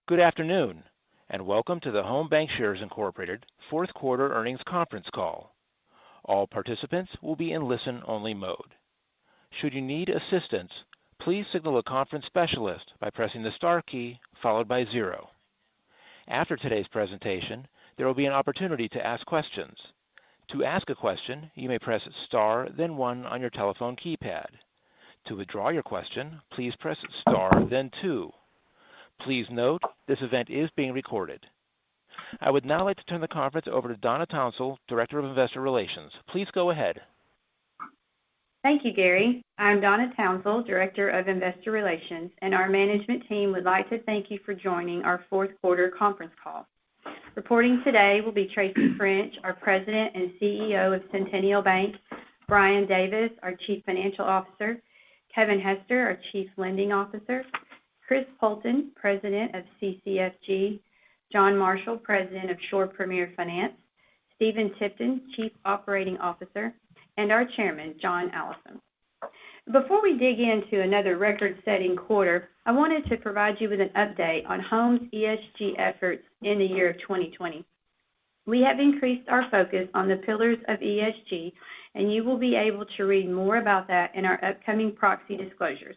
Good afternoon, and welcome to the Home Bancshares Incorporated fourth quarter earnings conference call. All participants will be in listen-only mode. Should you need assistance, please signal a conference specialist by pressing the star key followed by 0. After today's presentation, there will be an opportunity to ask questions. To ask a question, you may press star, then 1 on your telephone keypad. To withdraw your question, please press star, then 2. Please note, this event is being recorded. I would now like to turn the conference over to Donna Townsell, Director of Investor Relations. Please go ahead. Thank you, Gary. I'm Donna Townsell, Director of Investor Relations, and our management team would like to thank you for joining our fourth quarter conference call. Reporting today will be Tracy French, our President and CEO of Centennial Bank, Brian Davis, our Chief Financial Officer, Kevin Hester, our Chief Lending Officer, Chris Poulton, President of CCFG, John Marshall, President of Shore Premier Finance, Stephen Tipton, Chief Operating Officer, and our Chairman, John Allison. Before we dig into another record-setting quarter, I wanted to provide you with an update on HOMB's ESG efforts in the year of 2020. We have increased our focus on the pillars of ESG, and you will be able to read more about that in our upcoming proxy disclosures.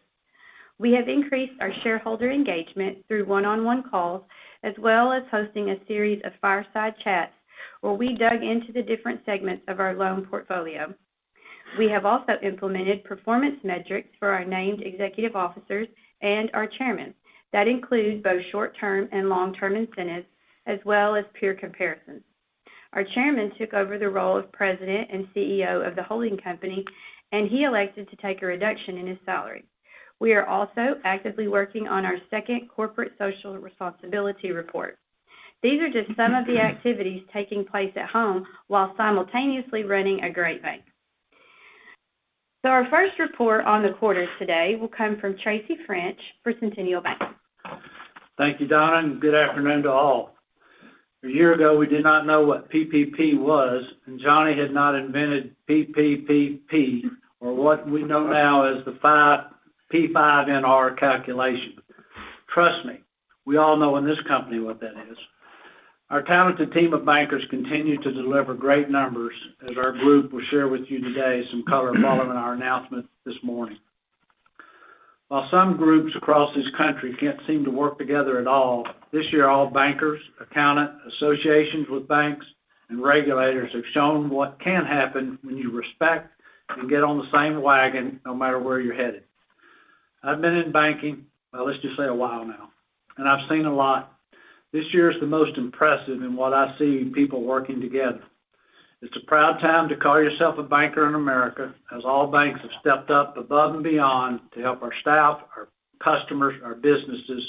We have increased our shareholder engagement through one-on-one calls, as well as hosting a series of fireside chats where we dug into the different segments of our loan portfolio. We have also implemented performance metrics for our named executive officers and our chairman. That includes both short-term and long-term incentives, as well as peer comparisons. Our chairman took over the role of president and CEO of the holding company, and he elected to take a reduction in his salary. We are also actively working on our second corporate social responsibility report. These are just some of the activities taking place at home while simultaneously running a great bank. So our first report on the quarter today will come from Tracy French for Centennial Bank. Thank you, Donna, and good afternoon to all. A year ago, we did not know what PPP was, and Johnny had not invented PPPP, or what we know now as the P5NR calculation. Trust me, we all know in this company what that is. Our talented team of bankers continue to deliver great numbers, as our group will share with you today some color following our announcement this morning. While some groups across this country can't seem to work together at all, this year all bankers, accountant, associations with banks, and regulators have shown what can happen when you respect and get on the same wagon no matter where you're headed. I've been in banking, well, let's just say a while now, and I've seen a lot. This year is the most impressive in what I see people working together. It's a proud time to call yourself a banker in America, as all banks have stepped up above and beyond to help our staff, our customers, our businesses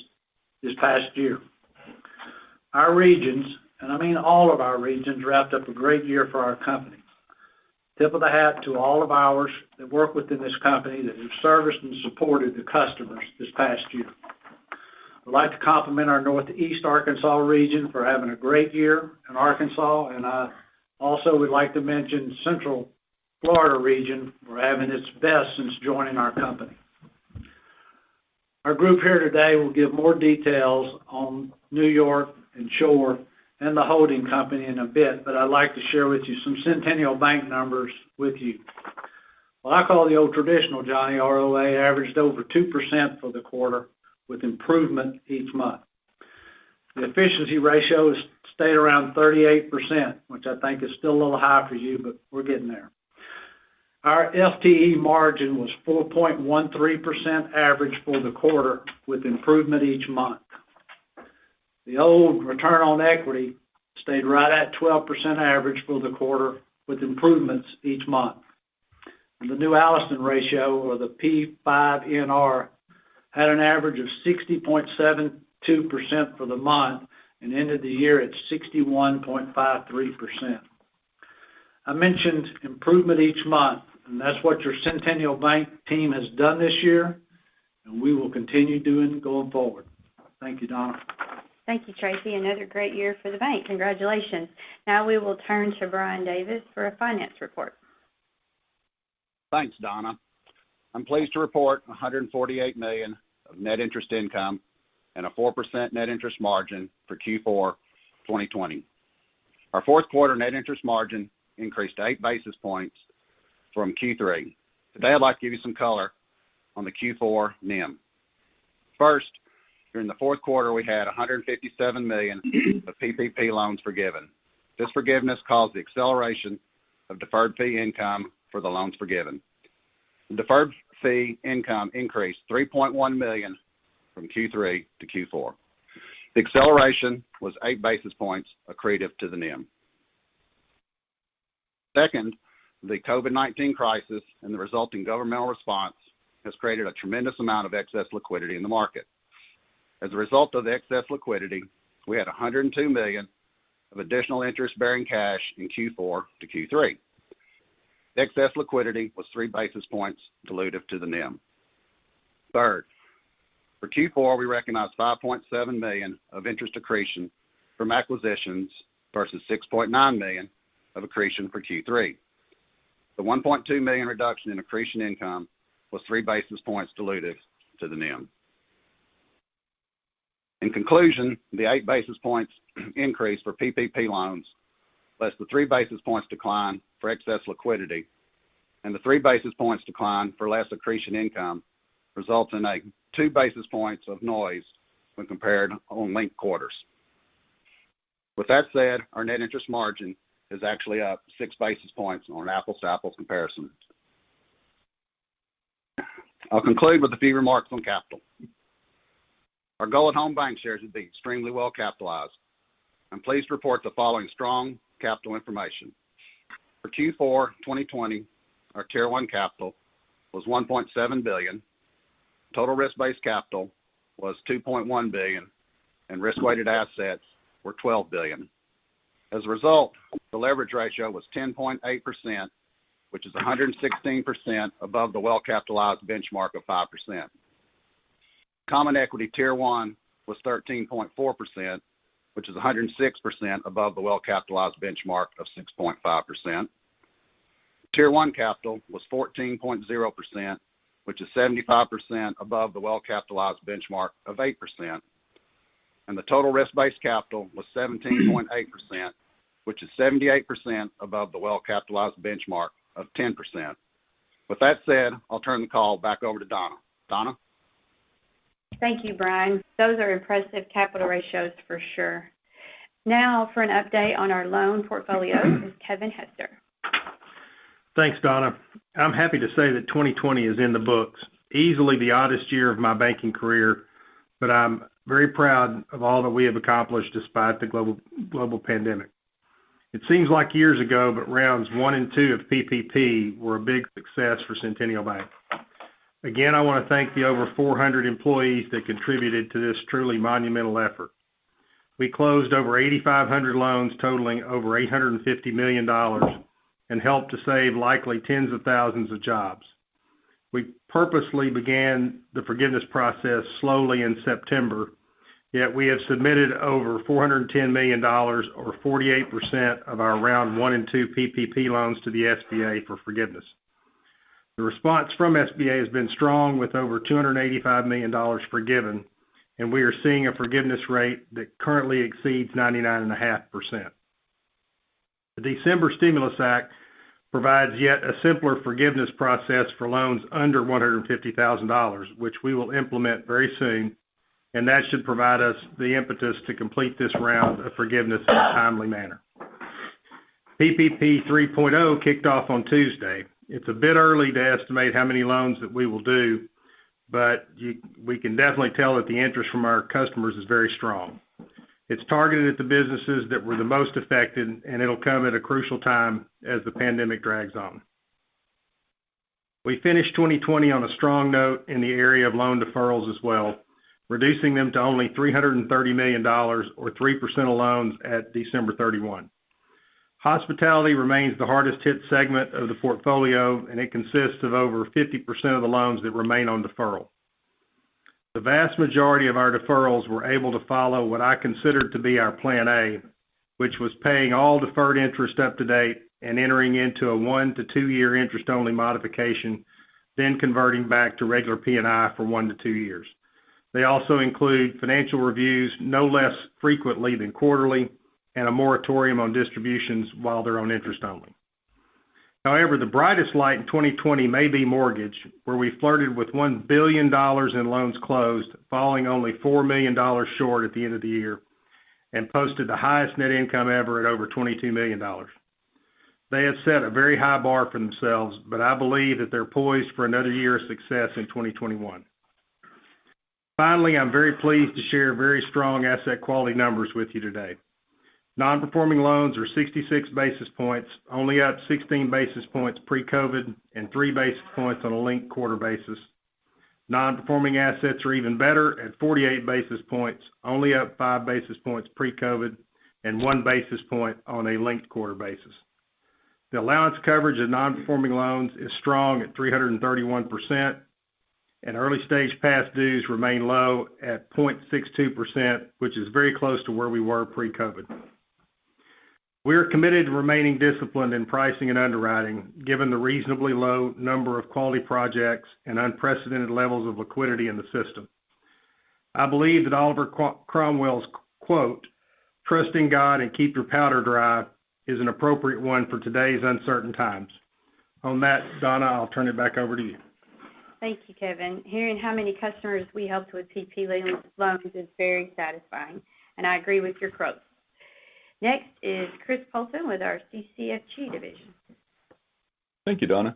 this past year. Our regions, and I mean all of our regions, wrapped up a great year for our company. Tip of the hat to all of ours that work within this company that have serviced and supported the customers this past year. I'd like to compliment our Northeast Arkansas region for having a great year in Arkansas, and I also would like to mention Central Florida region for having its best since joining our company. Our group here today will give more details on New York and Shore and the holding company in a bit, but I'd like to share with you some Centennial Bank numbers with you. Well, I call the old traditional Johnny ROA averaged over 2% for the quarter with improvement each month. The efficiency ratio has stayed around 38%, which I think is still a little high for you, but we're getting there. Our FTE margin was 4.13% average for the quarter with improvement each month. The old return on equity stayed right at 12% average for the quarter with improvements each month. And the new Allison ratio, or the P5NR, had an average of 60.72% for the month and ended the year at 61.53%. I mentioned improvement each month, and that's what your Centennial Bank team has done this year, and we will continue doing going forward. Thank you, Donna. Thank you, Tracy. Another great year for the bank. Congratulations. Now we will turn to Brian Davis for a finance report. Thanks, Donna. I'm pleased to report $148 million of net interest income and a 4% net interest margin for Q4 2020. Our fourth quarter net interest margin increased 8 basis points from Q3. Today, I'd like to give you some color on the Q4 NIM. First, during the fourth quarter, we had $157 million of PPP loans forgiven. This forgiveness caused the acceleration of deferred fee income for the loans forgiven. The deferred fee income increased $3.1 million from Q3 to Q4. The acceleration was 8 basis points accretive to the NIM. Second, the COVID-19 crisis and the resulting governmental response has created a tremendous amount of excess liquidity in the market. As a result of the excess liquidity, we had $102 million of additional interest-bearing cash in Q4 to Q3. The excess liquidity was 3 basis points dilutive to the NIM. Third, for Q4, we recognized $5.7 million of interest accretion from acquisitions versus $6.9 million of accretion for Q3. The $1.2 million reduction in accretion income was 3 basis points dilutive to the NIM. In conclusion, the 8 basis points increase for PPP loans, less the 3 basis points decline for excess liquidity, and the 3 basis points decline for less accretion income results in a 2 basis points of noise when compared on linked quarters. With that said, our net interest margin is actually up 6 basis points on an apples-to-apples comparison. I'll conclude with a few remarks on capital. Our goal at HOMB Bancshares is to be extremely well capitalized. I'm pleased to report the following strong capital information. For Q4 2020, our Tier 1 capital was $1.7 billion, total risk-based capital was $2.1 billion, and risk-weighted assets were $12 billion. As a result, the leverage ratio was 10.8%, which is 116% above the well-capitalized benchmark of 5%. Common equity Tier 1 was 13.4%, which is 106% above the well-capitalized benchmark of 6.5%. Tier 1 capital was 14.0%, which is 75% above the well-capitalized benchmark of 8%. And the total risk-based capital was 17.8%, which is 78% above the well-capitalized benchmark of 10%. With that said, I'll turn the call back over to Donna. Donna? Thank you, Brian. Those are impressive capital ratios for sure. Now for an update on our loan portfolio is Kevin Hester. Thanks, Donna. I'm happy to say that 2020 is in the books, easily the oddest year of my banking career, but I'm very proud of all that we have accomplished despite the global pandemic. It seems like years ago, but rounds 1 and 2 of PPP were a big success for Centennial Bank. Again, I want to thank the over 400 employees that contributed to this truly monumental effort. We closed over 8,500 loans totaling over $850 million and helped to save likely tens of thousands of jobs. We purposely began the forgiveness process slowly in September, yet we have submitted over $410 million or 48% of our round 1 and 2 PPP loans to the SBA for forgiveness. The response from SBA has been strong with over $285 million forgiven, and we are seeing a forgiveness rate that currently exceeds 99.5%. The December Stimulus Act provides yet a simpler forgiveness process for loans under $150,000, which we will implement very soon, and that should provide us the impetus to complete this round of forgiveness in a timely manner. PPP 3.0 kicked off on Tuesday. It's a bit early to estimate how many loans that we will do, but we can definitely tell that the interest from our customers is very strong. It's targeted at the businesses that were the most affected, and it'll come at a crucial time as the pandemic drags on. We finished 2020 on a strong note in the area of loan deferrals as well, reducing them to only $330 million or 3% of loans at December 31. Hospitality remains the hardest hit segment of the portfolio, and it consists of over 50% of the loans that remain on deferral. The vast majority of our deferrals were able to follow what I considered to be our plan A, which was paying all deferred interest up to date and entering into a 1 to 2 year interest only modification, then converting back to regular P&I for 1 to 2 years. They also include financial reviews no less frequently than quarterly and a moratorium on distributions while they're on interest only. However, the brightest light in 2020 may be mortgage, where we flirted with $1 billion in loans closed, falling only $4 million short at the end of the year, and posted the highest net income ever at over $22 million. They have set a very high bar for themselves, but I believe that they're poised for another year of success in 2021. Finally, I'm very pleased to share very strong asset quality numbers with you today. Non-performing loans are 66 basis points, only up 16 basis points pre-COVID and 3 basis points on a linked quarter basis. Non-performing assets are even better at 48 basis points, only up 5 basis points pre-COVID and 1 basis point on a linked quarter basis. The allowance coverage of non-performing loans is strong at 331%, and early stage past dues remain low at 0.62%, which is very close to where we were pre-COVID. We are committed to remaining disciplined in pricing and underwriting, given the reasonably low number of quality projects and unprecedented levels of liquidity in the system. I believe that Oliver Cromwell's quote, "Trust in God and keep your powder dry," is an appropriate one for today's uncertain times. On that, Donna, I'll turn it back over to you. Thank you, Kevin. Hearing how many customers we helped with PPP loans is very satisfying, and I agree with your quotes. Next is Chris Polson with our CCFG division. Thank you, Donna.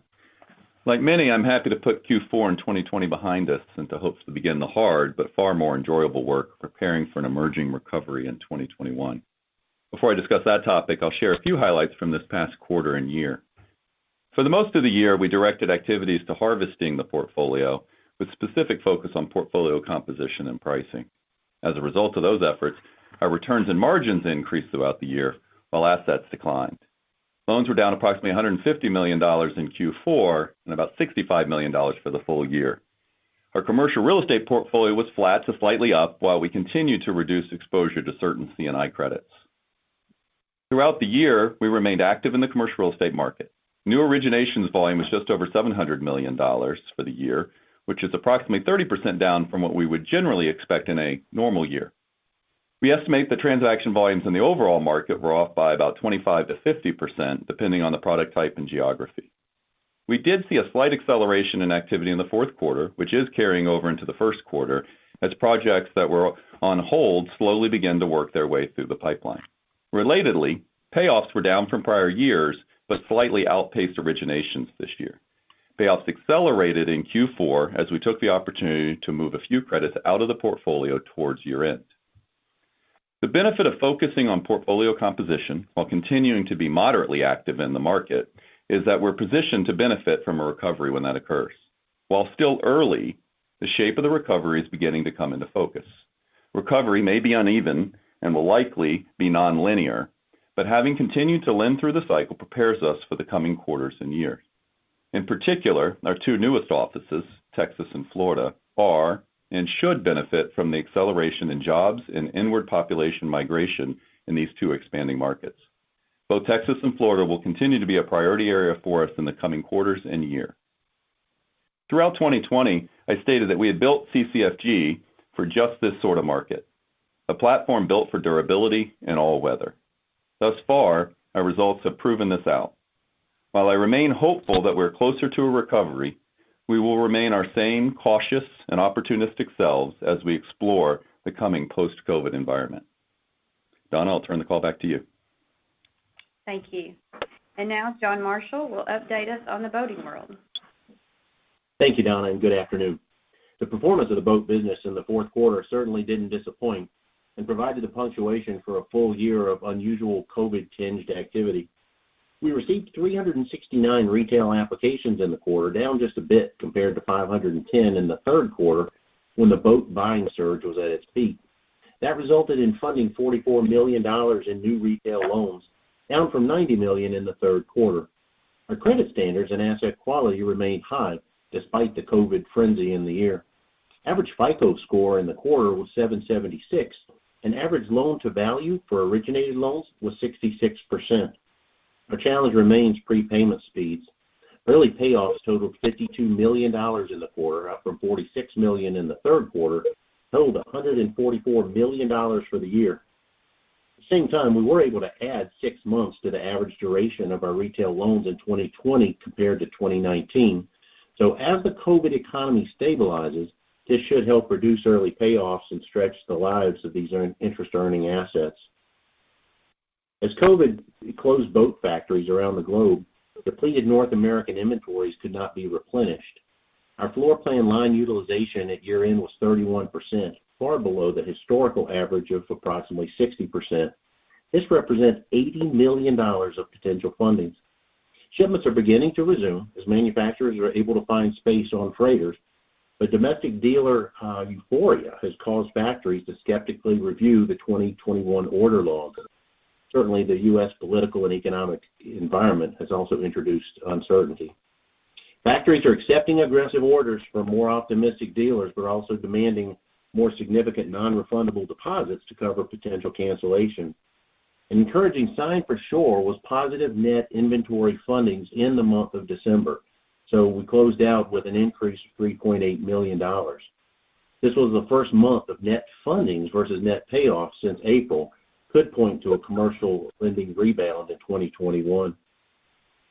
Like many, I'm happy to put Q4 in 2020 behind us and to hopes to begin the hard but far more enjoyable work preparing for an emerging recovery in 2021. Before I discuss that topic, I'll share a few highlights from this past quarter and year. For the most of the year, we directed activities to harvesting the portfolio with specific focus on portfolio composition and pricing. As a result of those efforts, our returns and margins increased throughout the year while assets declined. Loans were down approximately $150 million in Q4 and about $65 million for the full year. Our commercial real estate portfolio was flat to slightly up while we continued to reduce exposure to certain C&I credits. Throughout the year, we remained active in the commercial real estate market. New originations volume was just over $700 million for the year, which is approximately 30% down from what we would generally expect in a normal year. We estimate the transaction volumes in the overall market were off by about 25 to 50%, depending on the product type and geography. We did see a slight acceleration in activity in the fourth quarter, which is carrying over into the first quarter, as projects that were on hold slowly begin to work their way through the pipeline. Relatedly, payoffs were down from prior years, but slightly outpaced originations this year. Payoffs accelerated in Q4 as we took the opportunity to move a few credits out of the portfolio towards year-end. The benefit of focusing on portfolio composition while continuing to be moderately active in the market is that we're positioned to benefit from a recovery when that occurs. While still early, the shape of the recovery is beginning to come into focus. Recovery may be uneven and will likely be nonlinear, but having continued to lend through the cycle prepares us for the coming quarters and years. In particular, our two newest offices, Texas and Florida, are and should benefit from the acceleration in jobs and inward population migration in these two expanding markets. Both Texas and Florida will continue to be a priority area for us in the coming quarters and year. Throughout 2020, I stated that we had built CCFG for just this sort of market, a platform built for durability and all weather. Thus far, our results have proven this out. While I remain hopeful that we're closer to a recovery, we will remain our same cautious and opportunistic selves as we explore the coming post-COVID environment. Donna, I'll turn the call back to you. Thank you. And now John Marshall will update us on the boating world. Thank you, Donna, and good afternoon. The performance of the boat business in the fourth quarter certainly didn't disappoint and provided the punctuation for a full year of unusual COVID-tinged activity. We received 369 retail applications in the quarter, down just a bit compared to 510 in the third quarter when the boat buying surge was at its peak. That resulted in funding $44 million in new retail loans, down from $90 million in the third quarter. Our credit standards and asset quality remained high despite the COVID frenzy in the year. Average FICO score in the quarter was 776, and average loan to value for originated loans was 66%. Our challenge remains prepayment speeds. Early payoffs totaled $52 million in the quarter, up from $46 million in the third quarter, totaled $144 million for the year. At the same time, we were able to add 6 months to the average duration of our retail loans in 2020 compared to 2019. So as the COVID economy stabilizes, this should help reduce early payoffs and stretch the lives of these interest-earning assets. As COVID closed boat factories around the globe, depleted North American inventories could not be replenished. Our floor plan line utilization at year-end was 31%, far below the historical average of approximately 60%. This represents $80 million of potential fundings. Shipments are beginning to resume as manufacturers are able to find space on freighters, but domestic dealer euphoria has caused factories to skeptically review the 2021 order log. Certainly, the U.S. political and economic environment has also introduced uncertainty. Factories are accepting aggressive orders from more optimistic dealers, but also demanding more significant non-refundable deposits to cover potential cancellation. An encouraging sign for sure was positive net inventory fundings in the month of December. So we closed out with an increase of $3.8 million. This was the first month of net fundings versus net payoffs since April, could point to a commercial lending rebound in 2021.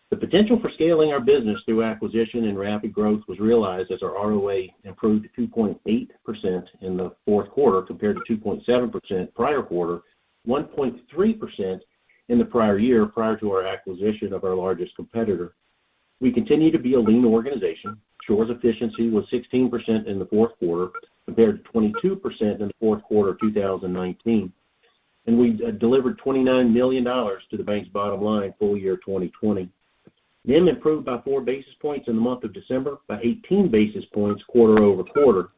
The potential for scaling our business through acquisition and rapid growth was realized as our ROA improved to 2.8% in the fourth quarter compared to 2.7% prior quarter, 1.3% in the prior year prior to our acquisition of our largest competitor. We continue to be a lean organization. Shore's efficiency was 16% in the fourth quarter compared to 22% in the fourth quarter of 2019. And we delivered $29 million to the bank's bottom line full year 2020. NIM improved by 4 basis points in the month of December, by 18 basis points quarter over quarter.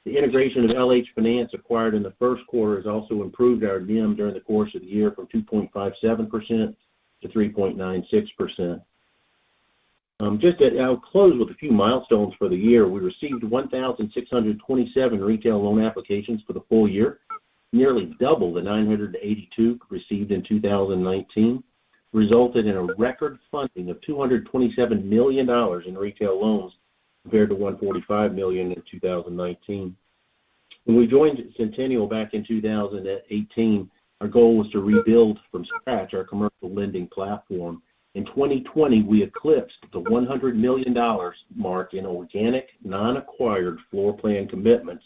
The integration of LH Finance acquired in the first quarter has also improved our NIM during the course of the year from 2.57% to 3.96%. I'll close with a few milestones for the year. We received 1,627 retail loan applications for the full year, nearly double the 982 received in 2019, resulted in a record funding of $227 million in retail loans compared to $145 million in 2019. When we joined Centennial back in 2018, our goal was to rebuild from scratch our commercial lending platform. In 2020, we eclipsed the $100 million mark in organic, non-acquired floor plan commitments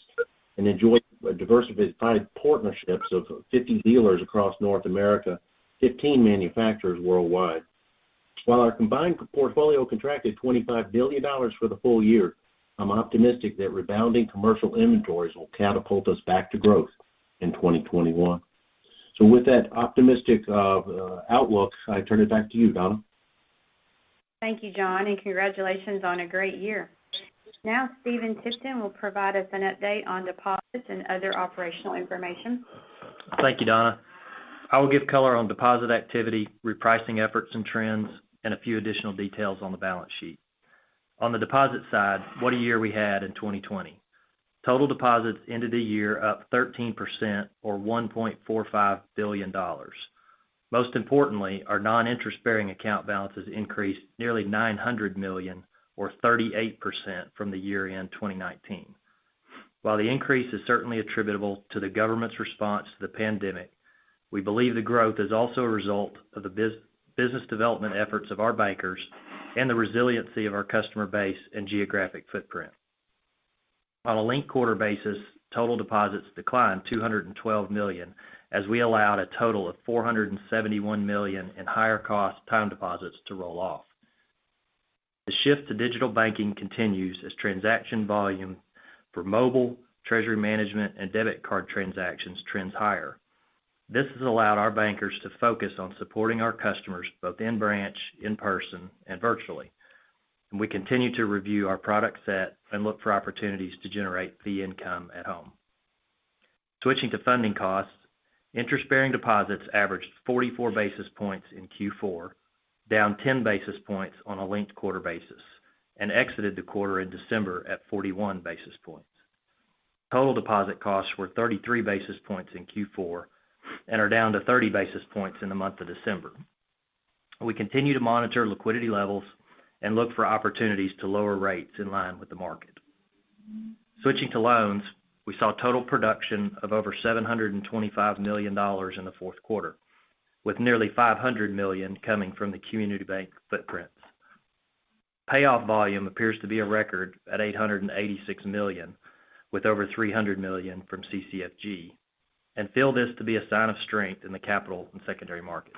and enjoyed diversified partnerships of 50 dealers across North America, 15 manufacturers worldwide. While our combined portfolio contracted $25 billion for the full year, I'm optimistic that rebounding commercial inventories will catapult us back to growth in 2021. So with that optimistic outlook, I turn it back to you, Donna. Thank you, John, and congratulations on a great year. Now, Stephen Tipton will provide us an update on deposits and other operational information. Thank you, Donna. I will give color on deposit activity, repricing efforts and trends, and a few additional details on the balance sheet. On the deposit side, what a year we had in 2020. Total deposits ended the year up 13% or $1.45 billion. Most importantly, our non-interest-bearing account balances increased nearly $900 million or 38% from the year-end 2019. While the increase is certainly attributable to the government's response to the pandemic, we believe the growth is also a result of the business development efforts of our bankers and the resiliency of our customer base and geographic footprint. On a linked quarter basis, total deposits declined $212 million as we allowed a total of $471 million in higher cost time deposits to roll off. The shift to digital banking continues as transaction volume for mobile, treasury management, and debit card transactions trends higher. This has allowed our bankers to focus on supporting our customers both in branch, in person, and virtually. And we continue to review our product set and look for opportunities to generate fee income at home. Switching to funding costs, interest-bearing deposits averaged 44 basis points in Q4, down 10 basis points on a linked quarter basis, and exited the quarter in December at 41 basis points. Total deposit costs were 33 basis points in Q4 and are down to 30 basis points in the month of December. We continue to monitor liquidity levels and look for opportunities to lower rates in line with the market. Switching to loans, we saw total production of over $725 million in the fourth quarter, with nearly $500 million coming from the community bank footprints. Payoff volume appears to be a record at $886 million, with over $300 million from CCFG, and feel this to be a sign of strength in the capital and secondary markets.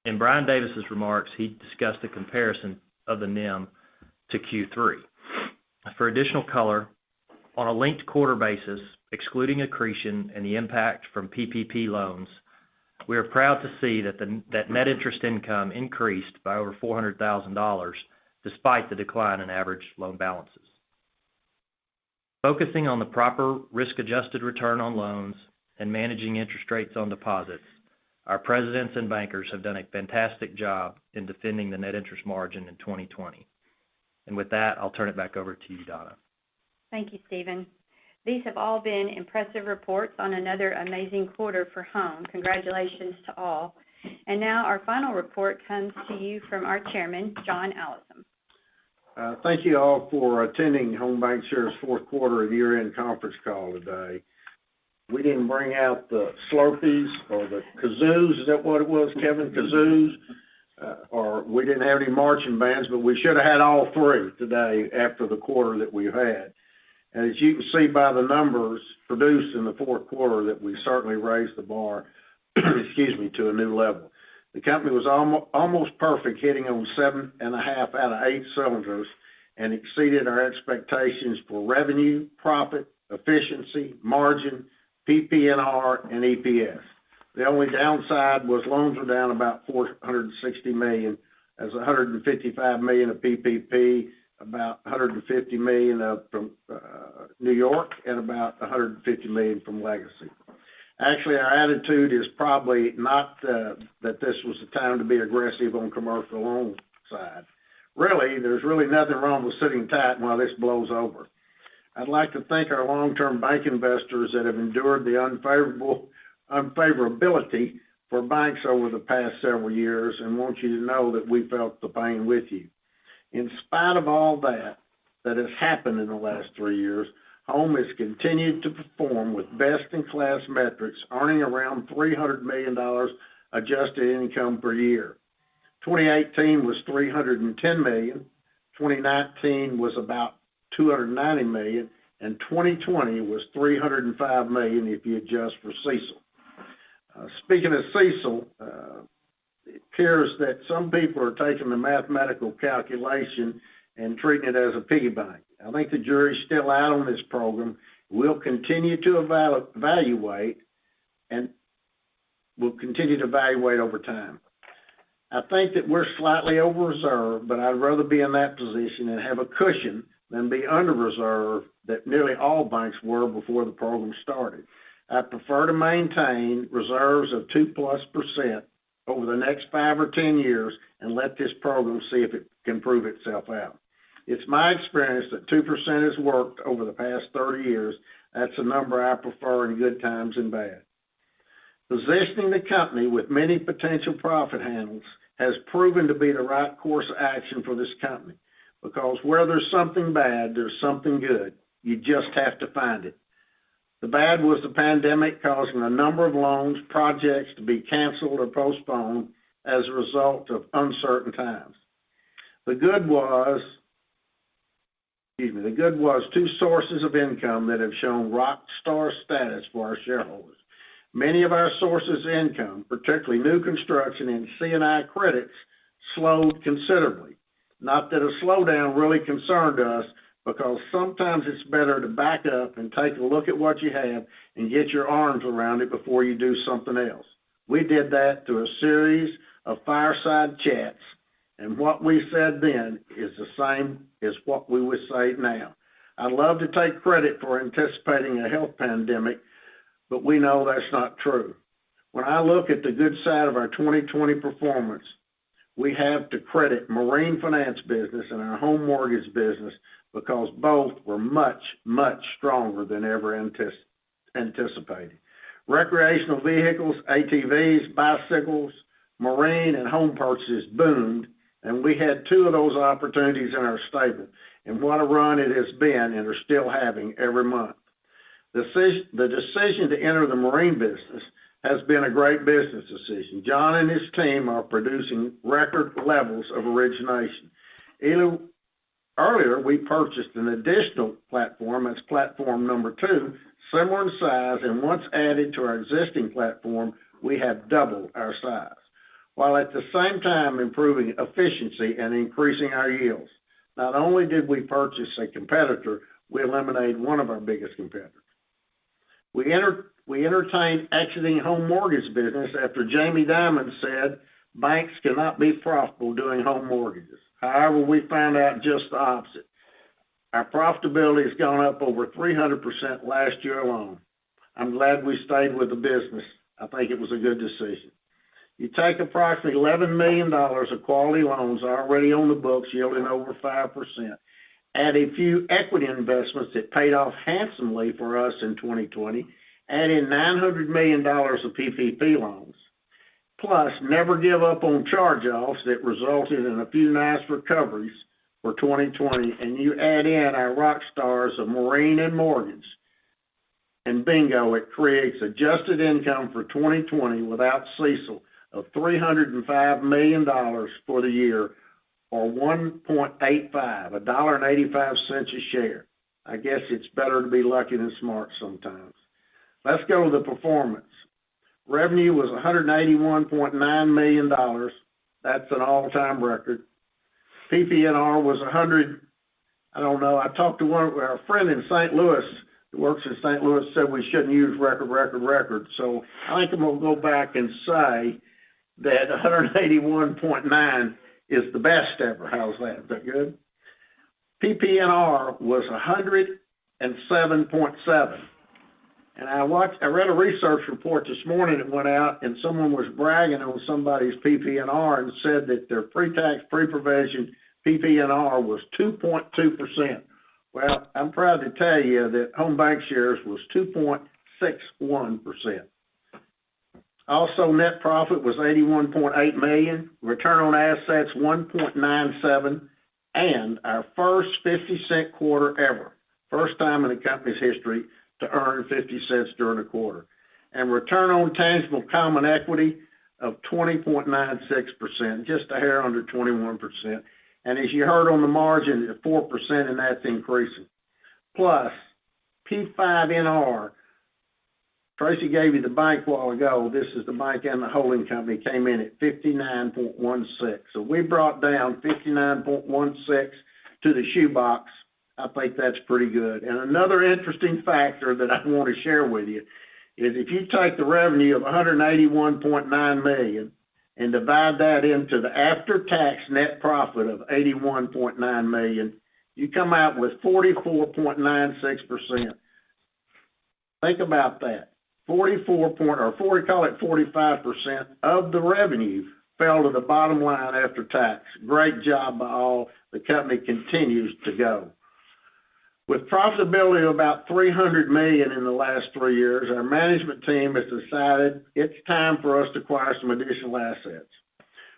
In Brian Davis's remarks, he discussed the comparison of the NIM to Q3. For additional color, on a linked quarter basis, excluding accretion and the impact from PPP loans, we are proud to see that net interest income increased by over $400,000 despite the decline in average loan balances. Focusing on the proper risk-adjusted return on loans and managing interest rates on deposits, our presidents and bankers have done a fantastic job in defending the net interest margin in 2020. And with that, I'll turn it back over to you, Donna. Thank you, Stephen. These have all been impressive reports on another amazing quarter for HOMB. Congratulations to all. And now our final report comes to you from our chairman, John Allison. Thank you all for attending HOMB Bancshares' fourth quarter and year-end conference call today. We didn't bring out the Slurpees or the kazoos. Is that what it was, Kevin? Kazoos? Or we didn't have any marching bands, but we should have had all three today after the quarter that we've had. And as you can see by the numbers produced in the fourth quarter, that we certainly raised the bar, to a new level. The company was almost perfect, hitting on 7.5 out of 8 cylinders, and exceeded our expectations for revenue, profit, efficiency, margin, PPNR, and EPS. The only downside was loans were down about $460 million, as $155 million of PPP, about $150 million from New York, and about $150 million from Legacy. Actually, our attitude is probably not that this was the time to be aggressive on commercial loan side. Really, there's really nothing wrong with sitting tight while this blows over. I'd like to thank our long-term bank investors that have endured the unfavorability for banks over the past several years, and want you to know that we felt the pain with you. In spite of all that has happened in the last 3 years, HOMB has continued to perform with best-in-class metrics, earning around $300 million adjusted income per year. 2018 was $310 million, 2019 was about $290 million, and 2020 was $305 million if you adjust for CECL. Speaking of CECL, it appears that some people are taking the mathematical calculation and treating it as a piggy bank. I think the jury's still out on this program. We'll continue to evaluate, and we'll continue to evaluate over time. I think that we're slightly over-reserved, but I'd rather be in that position and have a cushion than be under-reserved that nearly all banks were before the program started. I prefer to maintain reserves of 2+% over the next 5 or 10 years and let this program see if it can prove itself out. It's my experience that 2% has worked over the past 30 years. That's a number I prefer in good times and bad. Positioning the company with many potential profit handles has proven to be the right course of action for this company, because where there's something bad, there's something good. You just have to find it. The bad was the pandemic, causing a number of loans, projects to be canceled or postponed as a result of uncertain times. The good was 2 sources of income that have shown rock star status for our shareholders. Many of our sources of income, particularly new construction and C&I credits, slowed considerably. Not that a slowdown really concerned us, because sometimes it's better to back up and take a look at what you have and get your arms around it before you do something else. We did that through a series of fireside chats, and what we said then is the same as what we would say now. I'd love to take credit for anticipating a health pandemic, but we know that's not true. When I look at the good side of our 2020 performance, we have to credit marine finance business and our home mortgage business, because both were much, much stronger than ever anticipated. Recreational vehicles, ATVs, bicycles, marine, and home purchases boomed, and we had 2 of those opportunities in our stable. And what a run it has been, and are still having every month. The decision to enter the marine business has been a great business decision. John and his team are producing record levels of origination. Earlier, we purchased an additional platform, that's platform number 2, similar in size, and once added to our existing platform, we have doubled our size, while at the same time improving efficiency and increasing our yields. Not only did we purchase a competitor, we eliminated one of our biggest competitors. We entertained exiting home mortgage business after Jamie Dimon said banks cannot be profitable doing home mortgages. However, we found out just the opposite. Our profitability has gone up over 300% last year alone. I'm glad we stayed with the business. I think it was a good decision. You take approximately $11 million of quality loans already on the books yielding over 5%, add a few equity investments that paid off handsomely for us in 2020, add in $900 million of PPP loans, plus never give up on charge-offs that resulted in a few nice recoveries for 2020, and you add in our rock stars of marine and mortgage, and bingo, it creates adjusted income for 2020 without CECL of $305 million for the year, or $1.85 a share. I guess it's better to be lucky than smart sometimes. Let's go to the performance. Revenue was $181.9 million. That's an all-time record. PPNR was I talked to our friend in St. Louis who works in St. Louis, said we shouldn't use record. So I think I'm going to go back and say that 181.9 is the best ever. How's that? Is that good? PPNR was 107.7. And I read a research report this morning that went out, and someone was bragging on somebody's PPNR and said that their pre-tax, pre-provision PPNR was 2.2%. Well, I'm proud to tell you that Home Bancshares was 2.61%. Also, net profit was $81.8 million, return on assets 1.97, and our first 50-cent quarter ever. First time in the company's history to earn 50 cents during a quarter. And return on tangible common equity of 20.96%, just a hair under 21%. And as you heard on the margin, at 4%, and that's increasing. Plus, P5NR, Tracy gave you the bank a while ago. This is the bank and the holding company, came in at 59.16. So we brought down 59.16 to the shoebox. I think that's pretty good. And another interesting factor that I want to share with you is if you take the revenue of $181.9 million and divide that into the after-tax net profit of $81.9 million, you come out with 44.96%. Think about that. 45% of the revenue fell to the bottom line after tax. Great job by all. The company continues to go. With profitability of about $300 million in the last 3 years, our management team has decided it's time for us to acquire some additional assets.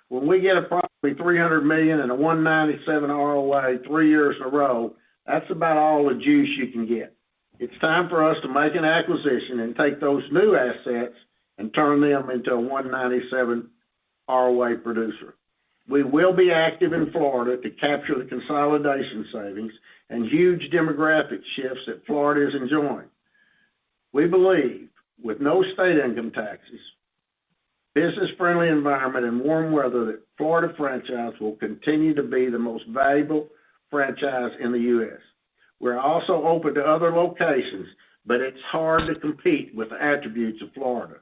When we get approximately $300 million and a 197 ROA 3 years in a row, that's about all the juice you can get. It's time for us to make an acquisition and take those new assets and turn them into a 197 ROA producer. We will be active in Florida to capture the consolidation savings and huge demographic shifts that Florida is enjoying. We believe with no state income taxes, business-friendly environment, and warm weather that Florida franchise will continue to be the most valuable franchise in the U.S. We're also open to other locations, but it's hard to compete with the attributes of Florida.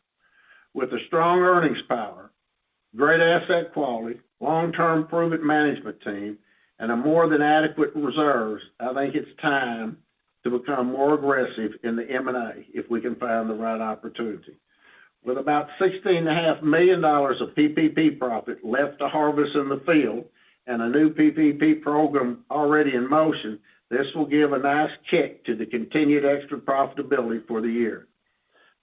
With a strong earnings power, great asset quality, long-term proven management team, and a more than adequate reserves, I think it's time to become more aggressive in the M&A if we can find the right opportunity. With about $16.5 million of PPP profit left to harvest in the field and a new PPP program already in motion, this will give a nice kick to the continued extra profitability for the year.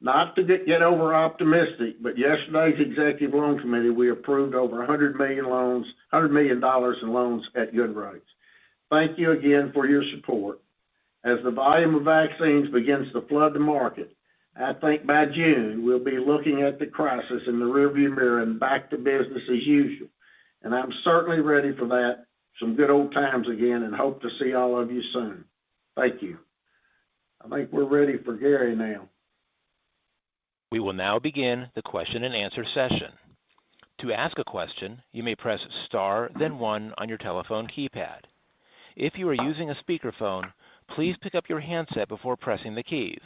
Not to get over optimistic, but yesterday's executive loan committee, we approved over $100 million in loans at good rates. Thank you again for your support. As the volume of vaccines begins to flood the market, I think by June, we'll be looking at the crisis in the rearview mirror and back to business as usual. And I'm certainly ready for that, some good old times again, and hope to see all of you soon. Thank you. I think we're ready for Gary now. We will now begin the question and answer session. To ask a question, you may press star, then 1 on your telephone keypad. If you are using a speakerphone, please pick up your handset before pressing the keys.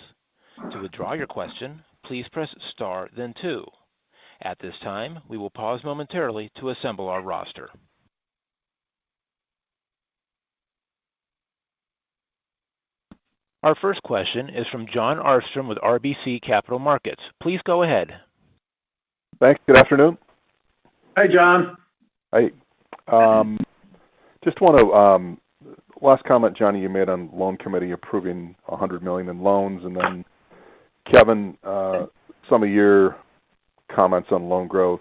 To withdraw your question, please press star, then 2. At this time, we will pause momentarily to assemble our roster. Our first question is from Jon Arfstrom with RBC Capital Markets. Please go ahead. Thanks. Good afternoon. Hey, John. Hey. Just want to, last comment, Johnny, you made on loan committee approving $100 million in loans, and then Kevin, some of your comments on loan growth.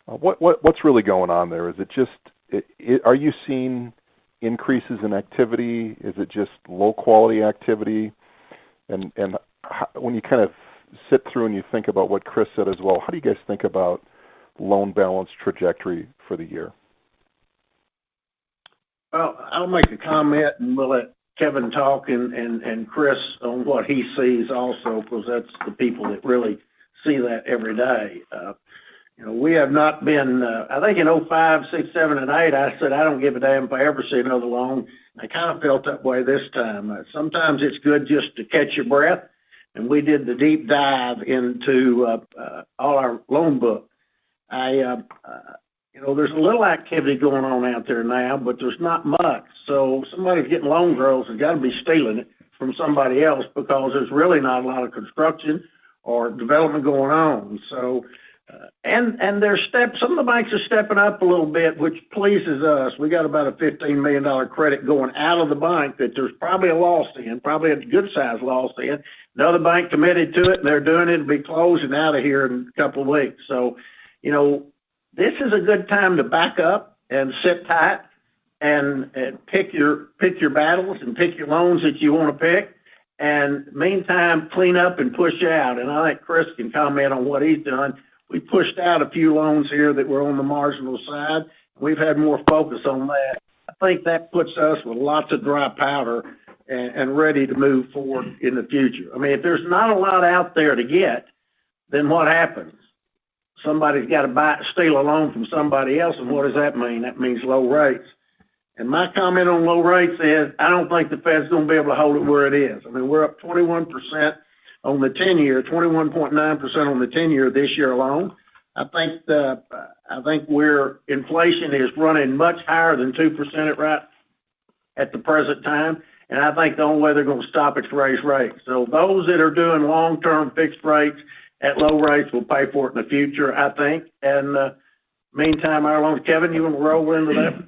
What's really going on there? Is it just, are you seeing increases in activity? Is it just low quality activity? And when you kind of sit through and you think about what Chris said as well, how do you guys think about loan balance trajectory for the year? Well, I'll make a comment and we'll let Kevin talk and Chris on what he sees also, because that's the people that really see that every day. We have not been, I think in 05, 6, 7, and 8, I said, I don't give a damn if I ever see another loan. I kind of felt that way this time. Sometimes it's good just to catch your breath, and we did the deep dive into all our loan book. There's a little activity going on out there now, but there's not much. So somebody's getting loan growth has got to be stealing it from somebody else, because there's really not a lot of construction or development going on. So, and there's some of the banks are stepping up a little bit, which pleases us. We got about a $15 million credit going out of the bank that there's probably a loss in, probably a good size loss in. Another bank committed to it, and they're doing it to be closing out of here in a couple of weeks. So, this is a good time to back up and sit tight and pick your battles and pick your loans that you want to pick. And meantime, clean up and push out. And I think Chris can comment on what he's done. We pushed out a few loans here that were on the marginal side. We've had more focus on that. I think that puts us with lots of dry powder and ready to move forward in the future. I mean, if there's not a lot out there to get, then what happens? Somebody's got to steal a loan from somebody else, and what does that mean? That means low rates. And my comment on low rates is I don't think the Fed's going to be able to hold it where it is. I mean, we're up 21% on the 10-year, 21.9% on the 10-year this year alone. I think inflation is running much higher than 2% right at the present time, and I think the only way they're going to stop it is to raise rates. So those that are doing long-term fixed rates at low rates will pay for it in the future, I think. And meantime, our loans, Kevin, you want to roll into that?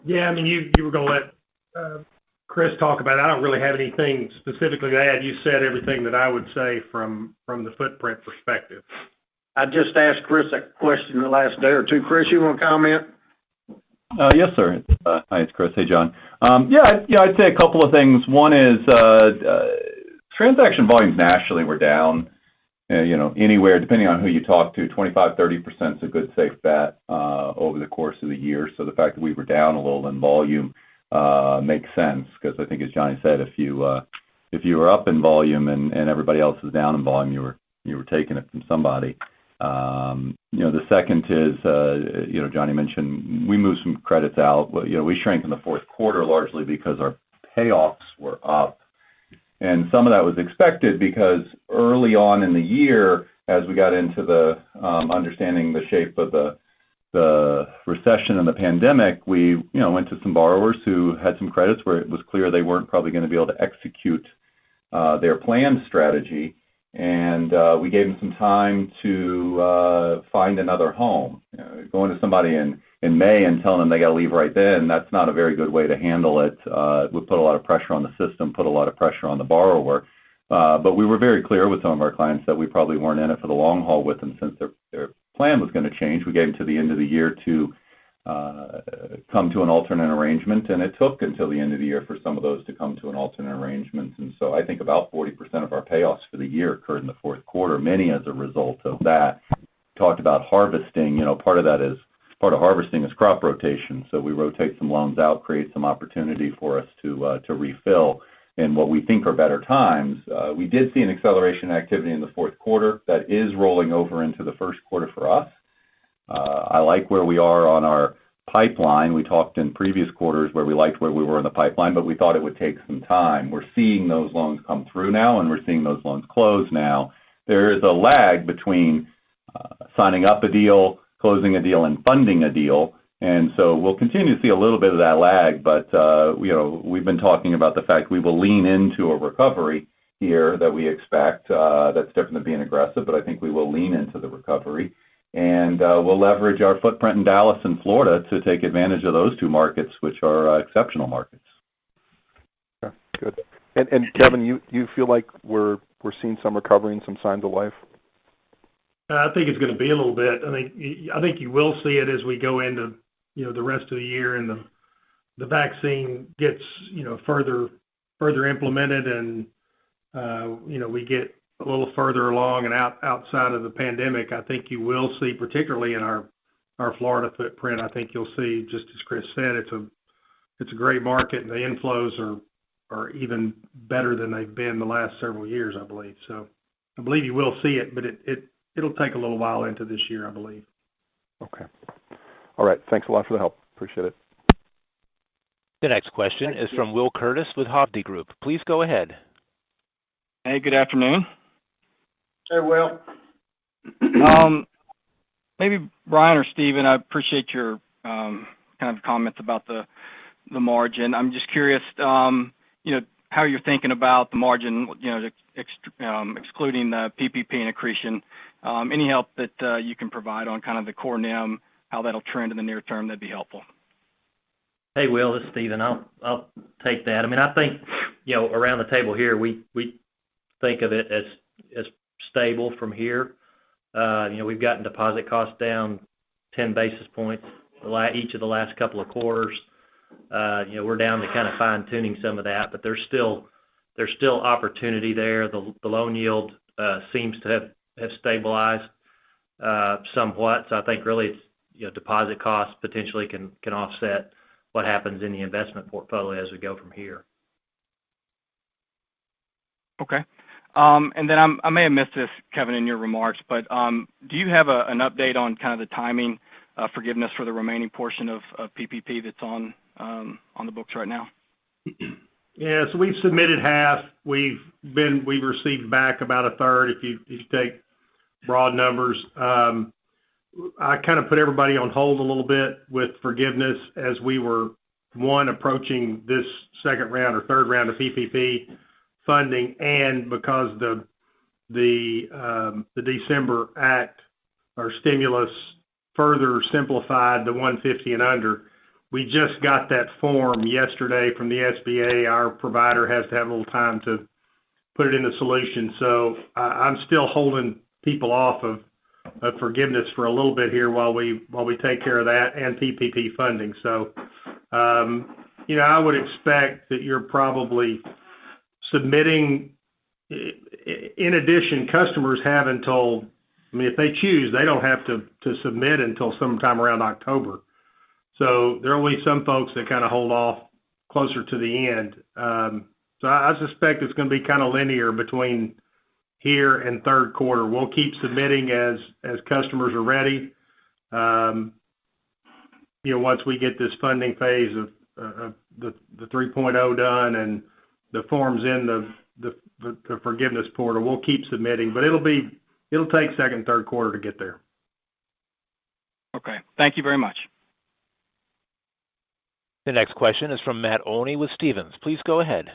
Yeah, I mean, you were going to let Chris talk about it. I don't really have anything specifically to add. You said everything that I would say from the footprint perspective. I just asked Chris that question the last day or two. Chris, you want to comment? Yes, sir. Hi, it's Chris. Hey, John. I'd say a couple of things. One is transaction volumes nationally were down. Anywhere, depending on who you talk to, 25-30% is a good safe bet over the course of the year. So the fact that we were down a little in volume makes sense, because I think, as Johnny said, if you were up in volume and everybody else is down in volume, you were taking it from somebody. The second is, Johnny mentioned we moved some credits out. We shrank in the fourth quarter largely because our payoffs were up. And some of that was expected because early on in the year, as we got into the understanding the shape of the recession and the pandemic, we went to some borrowers who had some credits where it was clear they weren't probably going to be able to execute their planned strategy, and we gave them some time to find another home. Going to somebody in May and telling them they got to leave right then, that's not a very good way to handle it. It would put a lot of pressure on the system, put a lot of pressure on the borrower. But we were very clear with some of our clients that we probably weren't in it for the long haul with them, since their plan was going to change. We gave them to the end of the year to come to an alternate arrangement, and it took until the end of the year for some of those to come to an alternate arrangement. And so I think about 40% of our payoffs for the year occurred in the fourth quarter, many as a result of that. Talked about harvesting, part of harvesting is crop rotation. So we rotate some loans out, create some opportunity for us to refill in what we think are better times. We did see an acceleration in activity in the fourth quarter that is rolling over into the first quarter for us. I like where we are on our pipeline. We talked in previous quarters where we liked where we were in the pipeline, but we thought it would take some time. We're seeing those loans come through now, and we're seeing those loans close now. There is a lag between signing up a deal, closing a deal, and funding a deal. And so we'll continue to see a little bit of that lag, but we've been talking about the fact we will lean into a recovery here that we expect. That's different than being aggressive, but I think we will lean into the recovery. And we'll leverage our footprint in Dallas and Florida to take advantage of those two markets, which are exceptional markets. Okay, good. And Kevin, you feel like we're seeing some recovery and some signs of life? I think it's going to be a little bit. I think you will see it as we go into the rest of the year, and the vaccine gets further implemented, and we get a little further along and outside of the pandemic. I think you will see, particularly in our Florida footprint, I think you'll see, just as Chris said, it's a great market, and the inflows are even better than they've been the last several years, I believe. So I believe you will see it, but it'll take a little while into this year, I believe. Okay. All right. Thanks a lot for the help. Appreciate it. The next question is from Will Curtis with HOMB Group. Please go ahead. Hey, good afternoon. Hey, Will. Maybe Brian or Stephen, I appreciate your kind of comments about the margin. I'm just curious, how you're thinking about the margin, excluding the PPP and accretion. Any help that you can provide on kind of the core NIM, how that'll trend in the near term, that'd be helpful. Hey, Will, this is Stephen. I'll take that. I think, around the table here, we think of it as stable from here. We've gotten deposit costs down 10 basis points each of the last couple of quarters. We're down to kind of fine tuning some of that, but there's still opportunity there. The loan yield seems to have stabilized somewhat. So I think really it's deposit costs potentially can offset what happens in the investment portfolio as we go from here. Okay. And then I may have missed this, Kevin, in your remarks, but do you have an update on kind of the timing forgiveness for the remaining portion of PPP that's on the books right now? Yeah, so we've submitted half. We've received back about a third. If you take broad numbers, I kind of put everybody on hold a little bit with forgiveness as we were approaching this second round or third round of PPP funding, and because the December act or stimulus further simplified the 150 and under. We just got that form yesterday from the SBA. Our provider has to have a little time to put it in the solution. So I'm still holding people off of forgiveness for a little bit here while we take care of that and PPP funding. So, I would expect that you're probably submitting. In addition, customers have until, if they choose, they don't have to submit until sometime around October. So there will be some folks that kind of hold off closer to the end. So I suspect it's going to be kind of linear between here and third quarter. We'll keep submitting as customers are ready. Once we get this funding phase of the 3.0 done and the forms in the forgiveness portal, we'll keep submitting, but it'll take second, third quarter to get there. Okay. Thank you very much. The next question is from Matt Olney with Stephens. Please go ahead.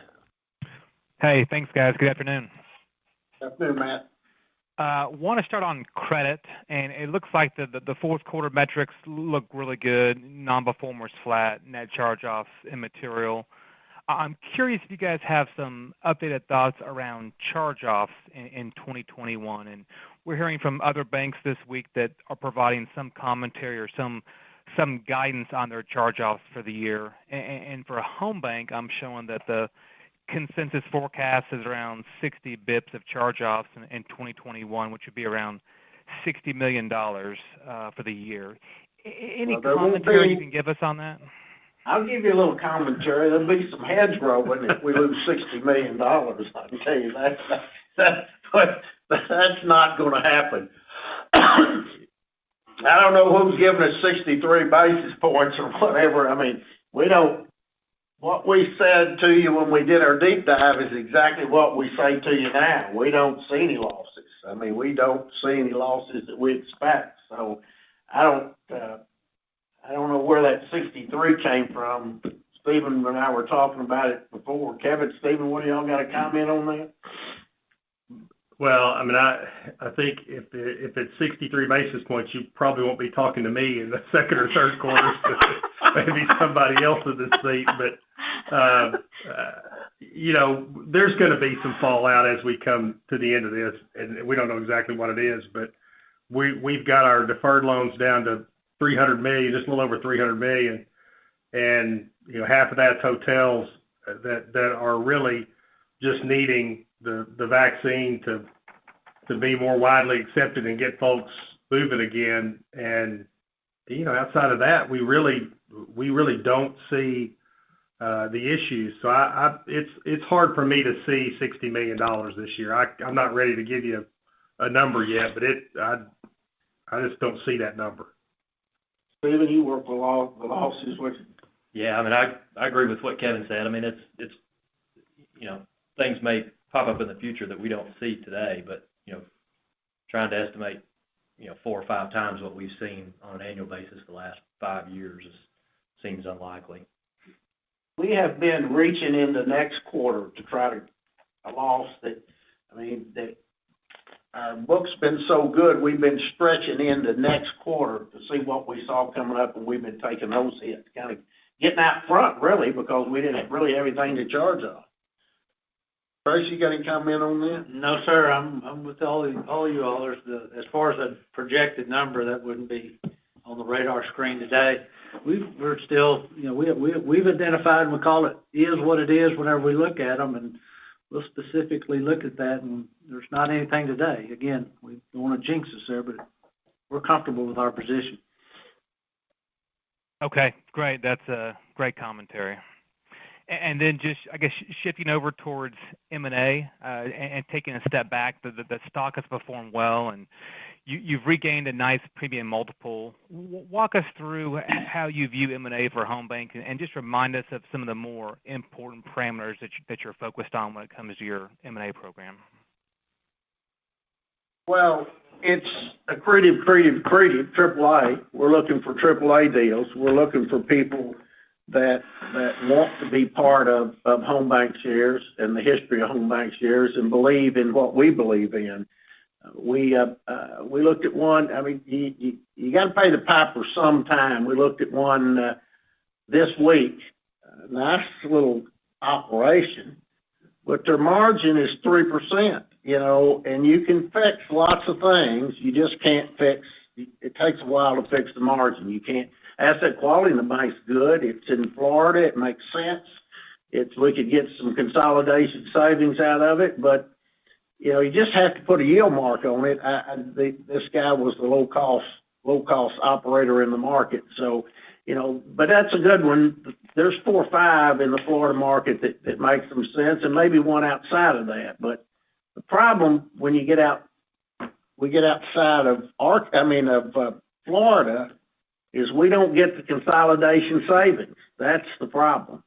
Hey, thanks, guys. Good afternoon. Good afternoon, Matt. Want to start on credit, and it looks like the fourth quarter metrics look really good. Non-performers flat, net charge-offs immaterial. I'm curious if you guys have some updated thoughts around charge-offs in 2021. And we're hearing from other banks this week that are providing some commentary or some some guidance on their charge-offs for the year. And for a home bank, I'm showing that the consensus forecast is around 60 bips of charge-offs in 2021, which would be around $60 million for the year. Any commentary you can give us on that? I'll give you a little commentary. There'll be some heads rolling if we lose $60 million. I can tell you that. That's not going to happen. I don't know who's giving us 63 basis points or whatever. I mean, what we said to you when we did our deep dive is exactly what we say to you now. We don't see any losses. I mean, we don't see any losses that we expect. So I don't know where that 63 came from. Stephen and I were talking about it before. Kevin, Stephen, what do y'all got to comment on that? Well, I mean, I think if it's 63 basis points, you probably won't be talking to me in the second or third quarter. Maybe somebody else in this seat. But, there's going to be some fallout as we come to the end of this. And we don't know exactly what it is. But we've got our deferred loans down to $300 million, just a little over $300 million. And, half of that's hotels that are really just needing the vaccine to be more widely accepted and get folks moving again. And, outside of that, we really don't see the issues. So it's hard for me to see $60 million this year. I'm not ready to give you a number yet, but I just don't see that number. Stephen, you work with the losses with. Yeah, I mean, I agree with what Kevin said. I mean, it's things may pop up in the future that we don't see today, but trying to estimate 4 or 5 times what we've seen on an annual basis the last 5 years seems unlikely. We have been reaching into next quarter to try to a loss that our book's been so good, we've been stretching into next quarter to see what we saw coming up, and we've been taking those hits, kind of getting out front, really, because we didn't really have anything to charge off. Tracy, you got any comment on that? No, sir. I'm with all you all. As far as a projected number, that wouldn't be on the radar screen today. We're still, we've identified, and we call it is what it is whenever we look at them, and we'll specifically look at that, and there's not anything today. Again, we don't want to jinx us there, but we're comfortable with our position. Okay, great. That's a great commentary. And then just, I guess, shifting over towards M&A and taking a step back, the stock has performed well, and you've regained a nice premium multiple. Walk us through how you view M&A for Home Bank, and just remind us of some of the more important parameters that you're focused on when it comes to your M&A program. Well, it's accretive, AAA. We're looking for AAA deals. We're looking for people that want to be part of Home Bank shares and the history of Home Bank shares and believe in what we believe in. We looked at one. I mean, you got to pay the piper sometime. We looked at one this week. Nice little operation, but their margin is 3%. And you can fix lots of things. You just can't fix. It takes a while to fix the margin. You can't. Asset quality in the bank's good. It's in Florida. It makes sense. We could get some consolidation savings out of it, but you just have to put a yield mark on it. This guy was the low cost operator in the market. So, but that's a good one. There's 4 or 5 in the Florida market that makes some sense, and maybe one outside of that. But the problem when we get outside of Florida is we don't get the consolidation savings. That's the problem.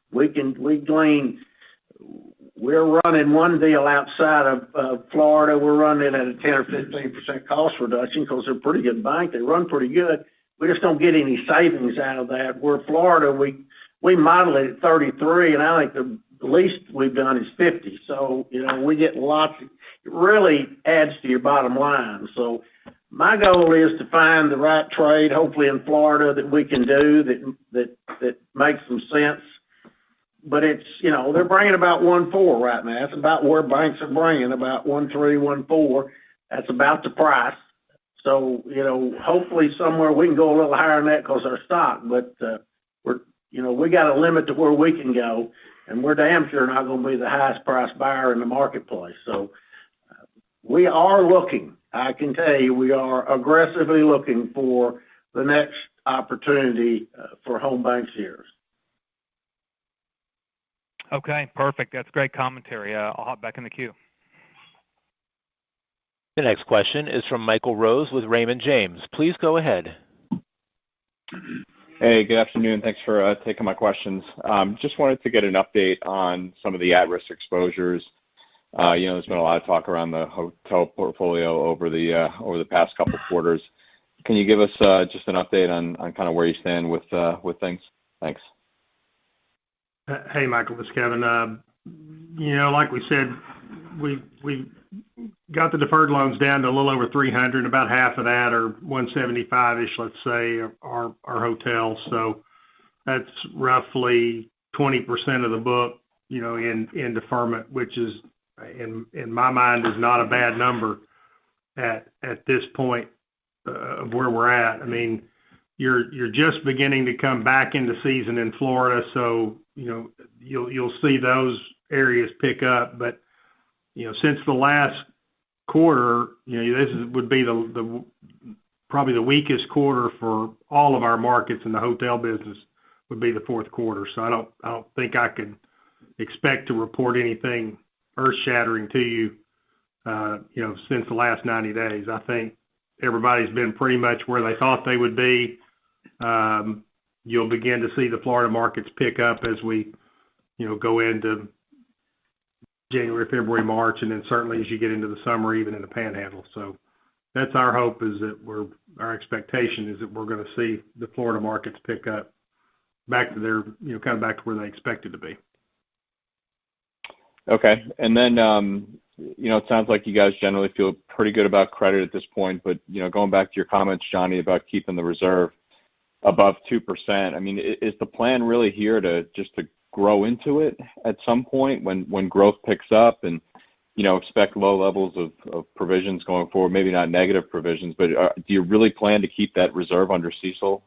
We're running one deal outside of Florida. We're running at a 10 or 15% cost reduction because they're a pretty good bank. They run pretty good. We just don't get any savings out of that. Where Florida, we model it at 33, and I think the least we've done is 50. So, we get lots. It really adds to your bottom line. So my goal is to find the right trade, hopefully in Florida, that we can do that makes some sense. But it's, they're bringing about 1.4 right now. That's about where banks are bringing, about 1.3, 1.4. That's about the price. So, hopefully somewhere we can go a little higher than that because our stock, but we got a limit to where we can go, and we're damn sure not going to be the highest price buyer in the marketplace. So we are looking. I can tell you, we are aggressively looking for the next opportunity for Home Bank shares. Okay, perfect. That's great commentary. I'll hop back in the queue. The next question is from Michael Rose with Raymond James. Please go ahead. Hey, good afternoon. Thanks for taking my questions. Just wanted to get an update on some of the at-risk exposures. There's been a lot of talk around the hotel portfolio over the past couple of quarters. Can you give us just an update on kind of where you stand with things? Thanks. Hey, Michael, this is Kevin. Like we said, we got the deferred loans down to a little over 300. About half of that, or 175-ish, let's say, are hotels. So that's roughly 20% of the book, in deferment, which is, in my mind, is not a bad number at this point of where we're at. I mean, you're just beginning to come back into season in Florida, so you'll see those areas pick up. But since the last quarter, this would be probably the weakest quarter for all of our markets in the hotel business would be the fourth quarter. So I don't think I could expect to report anything earth-shattering to you, since the last 90 days. I think everybody's been pretty much where they thought they would be. You'll begin to see the Florida markets pick up as we, go into January, February, March, and then certainly as you get into the summer, even in the Panhandle. So that's our hope, is that our expectation is that we're going to see the Florida markets pick up back to their, kind of back to where they expected to be. Okay. And then, it sounds like you guys generally feel pretty good about credit at this point, but, going back to your comments, Johnny, about keeping the reserve above 2%, I mean, is the plan really here to grow into it at some point when growth picks up, and, expect low levels of provisions going forward, maybe not negative provisions, but do you really plan to keep that reserve under CECL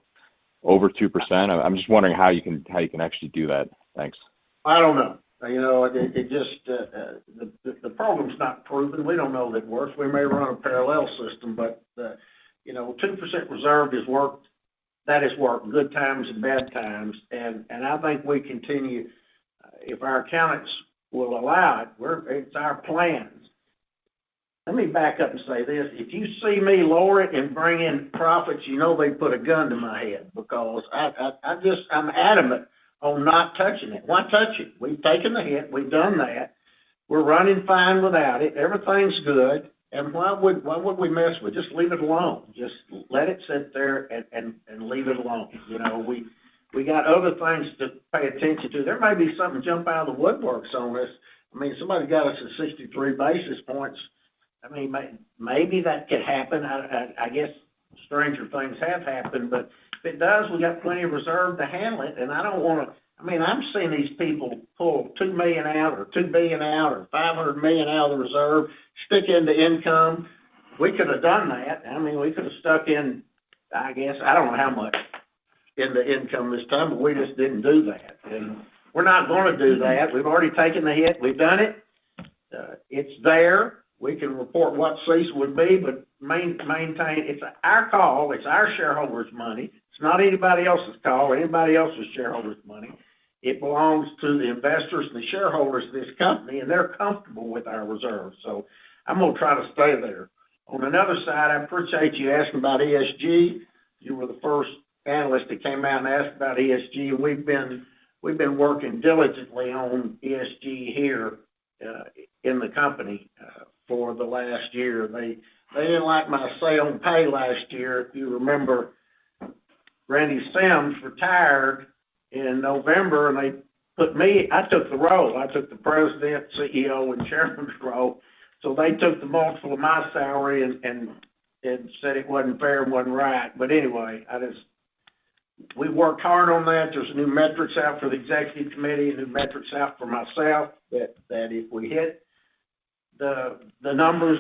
over 2%? I'm just wondering how you can actually do that. Thanks. I don't know. It just, the program's not proven. We don't know that it works. We may run a parallel system, but, 2% reserve has worked. That has worked good times and bad times. And I think we continue, if our accountants will allow it, it's our plans. Let me back up and say this. If you see me lower it and bring in profits, they put a gun to my head, because I'm adamant on not touching it. Why touch it? We've taken the hit. We've done that. We're running fine without it. Everything's good. And why would we mess with it? Just leave it alone. Just let it sit there and leave it alone. We got other things to pay attention to. There may be something jump out of the woodworks on us. I mean, somebody got us at 63 basis points. I mean, maybe that could happen. I guess stranger things have happened, but if it does, we got plenty of reserve to handle it. And I don't want to. I mean, I'm seeing these people pull $2 million out, or $2 billion out, or $500 million out of the reserve, stick into income. We could have done that. I mean, we could have stuck in, I guess, I don't know how much into income this time, but we just didn't do that. And we're not going to do that. We've already taken the hit. We've done it. It's there. We can report what CECL would be, but maintain, it's our call. It's our shareholders' money. It's not anybody else's call or anybody else's shareholders' money. It belongs to the investors and the shareholders of this company, and they're comfortable with our reserves. So I'm going to try to stay there. On another side, I appreciate you asking about ESG. You were the first analyst that came out and asked about ESG, and we've been working diligently on ESG here in the company for the last year. They didn't like my say on pay last year. If you remember, Randy Sims retired in November, and they put me, I took the role. I took the president, CEO, and chairman's role. So they took the multiple of my salary and said it wasn't fair and wasn't right. But anyway, we worked hard on that. There's new metrics out for the executive committee and new metrics out for myself that if we hit the numbers,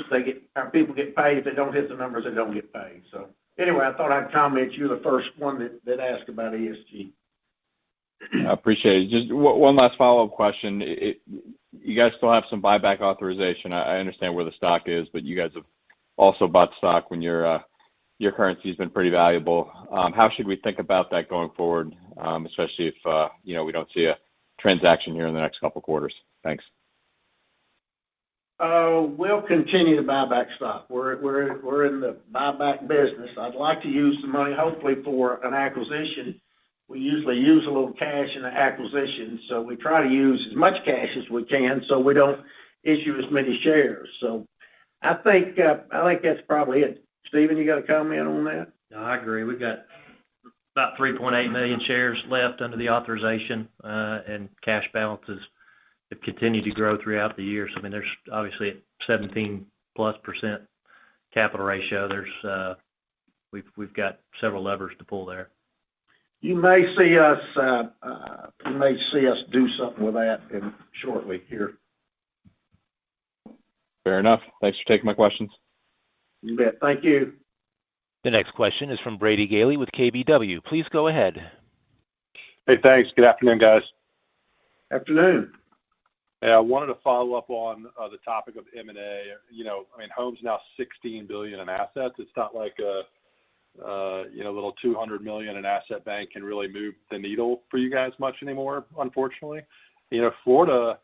our people get paid. If they don't hit the numbers, they don't get paid. So anyway, I thought I'd comment. You're the first one that asked about ESG. I appreciate it. Just one last follow-up question. You guys still have some buyback authorization. I understand where the stock is, but you guys have also bought stock when your currency has been pretty valuable. How should we think about that going forward, especially if we don't see a transaction here in the next couple of quarters? Thanks. We'll continue to buy back stock. We're in the buyback business. I'd like to use the money, hopefully, for an acquisition. We usually use a little cash in the acquisition, so we try to use as much cash as we can, so we don't issue as many shares. So I think that's probably it. Stephen, you got a comment on that? No, I agree. We've got about 3.8 million shares left under the authorization, and cash balances have continued to grow throughout the year. So I mean, there's obviously at 17+% capital ratio. We've got several levers to pull there. You may see us do something with that shortly here. Fair enough. Thanks for taking my questions. You bet. Thank you. The next question is from Brady Gailey with KBW. Please go ahead. Hey, thanks. Good afternoon, guys. Afternoon. Yeah, I wanted to follow up on the topic of M&A. HOMB's now $16 billion in assets. It's not like a little $200 million in asset bank can really move the needle for you guys much anymore, unfortunately. Florida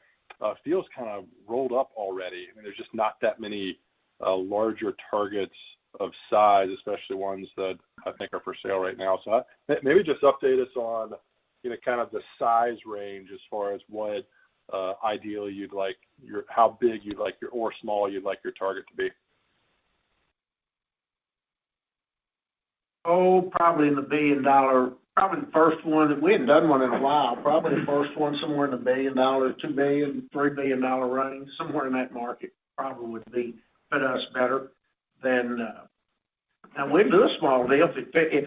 feels kind of rolled up already. I mean, there's just not that many larger targets of size, especially ones that I think are for sale right now. So maybe just update us on, kind of the size range as far as what ideally you'd like how big you'd like or small you'd like your target to be. Probably in the $1 billion, probably the first one that we hadn't done one in a while, probably the first one somewhere in the $1 billion, $2 billion, $3 billion range, somewhere in that market probably would fit us better than, now we'll do a small deal. If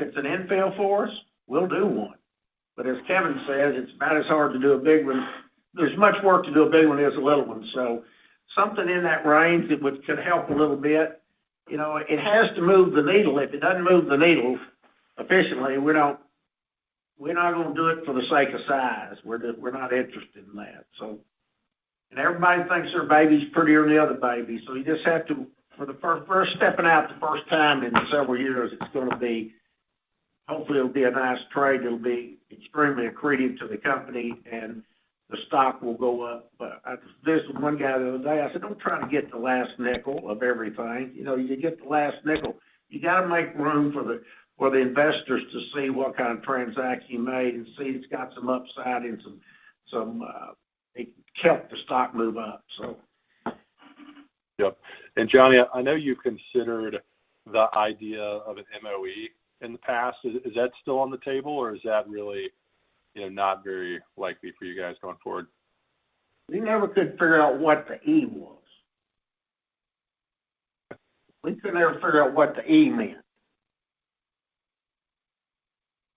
it's an infill for us, we'll do one. But as Kevin says, it's about as hard to do a big one. There's much work to do a big one as a little one. So something in that range that could help a little bit. It has to move the needle. If it doesn't move the needle efficiently, we're not going to do it for the sake of size. We're not interested in that. So, and everybody thinks their baby's prettier than the other baby. So you just have to, for the first stepping out the first time in several years, it's going to be, hopefully it'll be a nice trade. It'll be extremely accretive to the company, and the stock will go up. But this was one guy the other day. I said, don't try to get the last nickel of everything. You get the last nickel. You got to make room for the investors to see what kind of transaction you made and see it's got some upside and it helped the stock move up. So. Yep. And Johnny, I know you considered the idea of an MOE in the past. Is that still on the table, or is that really not very likely for you guys going forward? We never could figure out what the E was. We could never figure out what the E meant.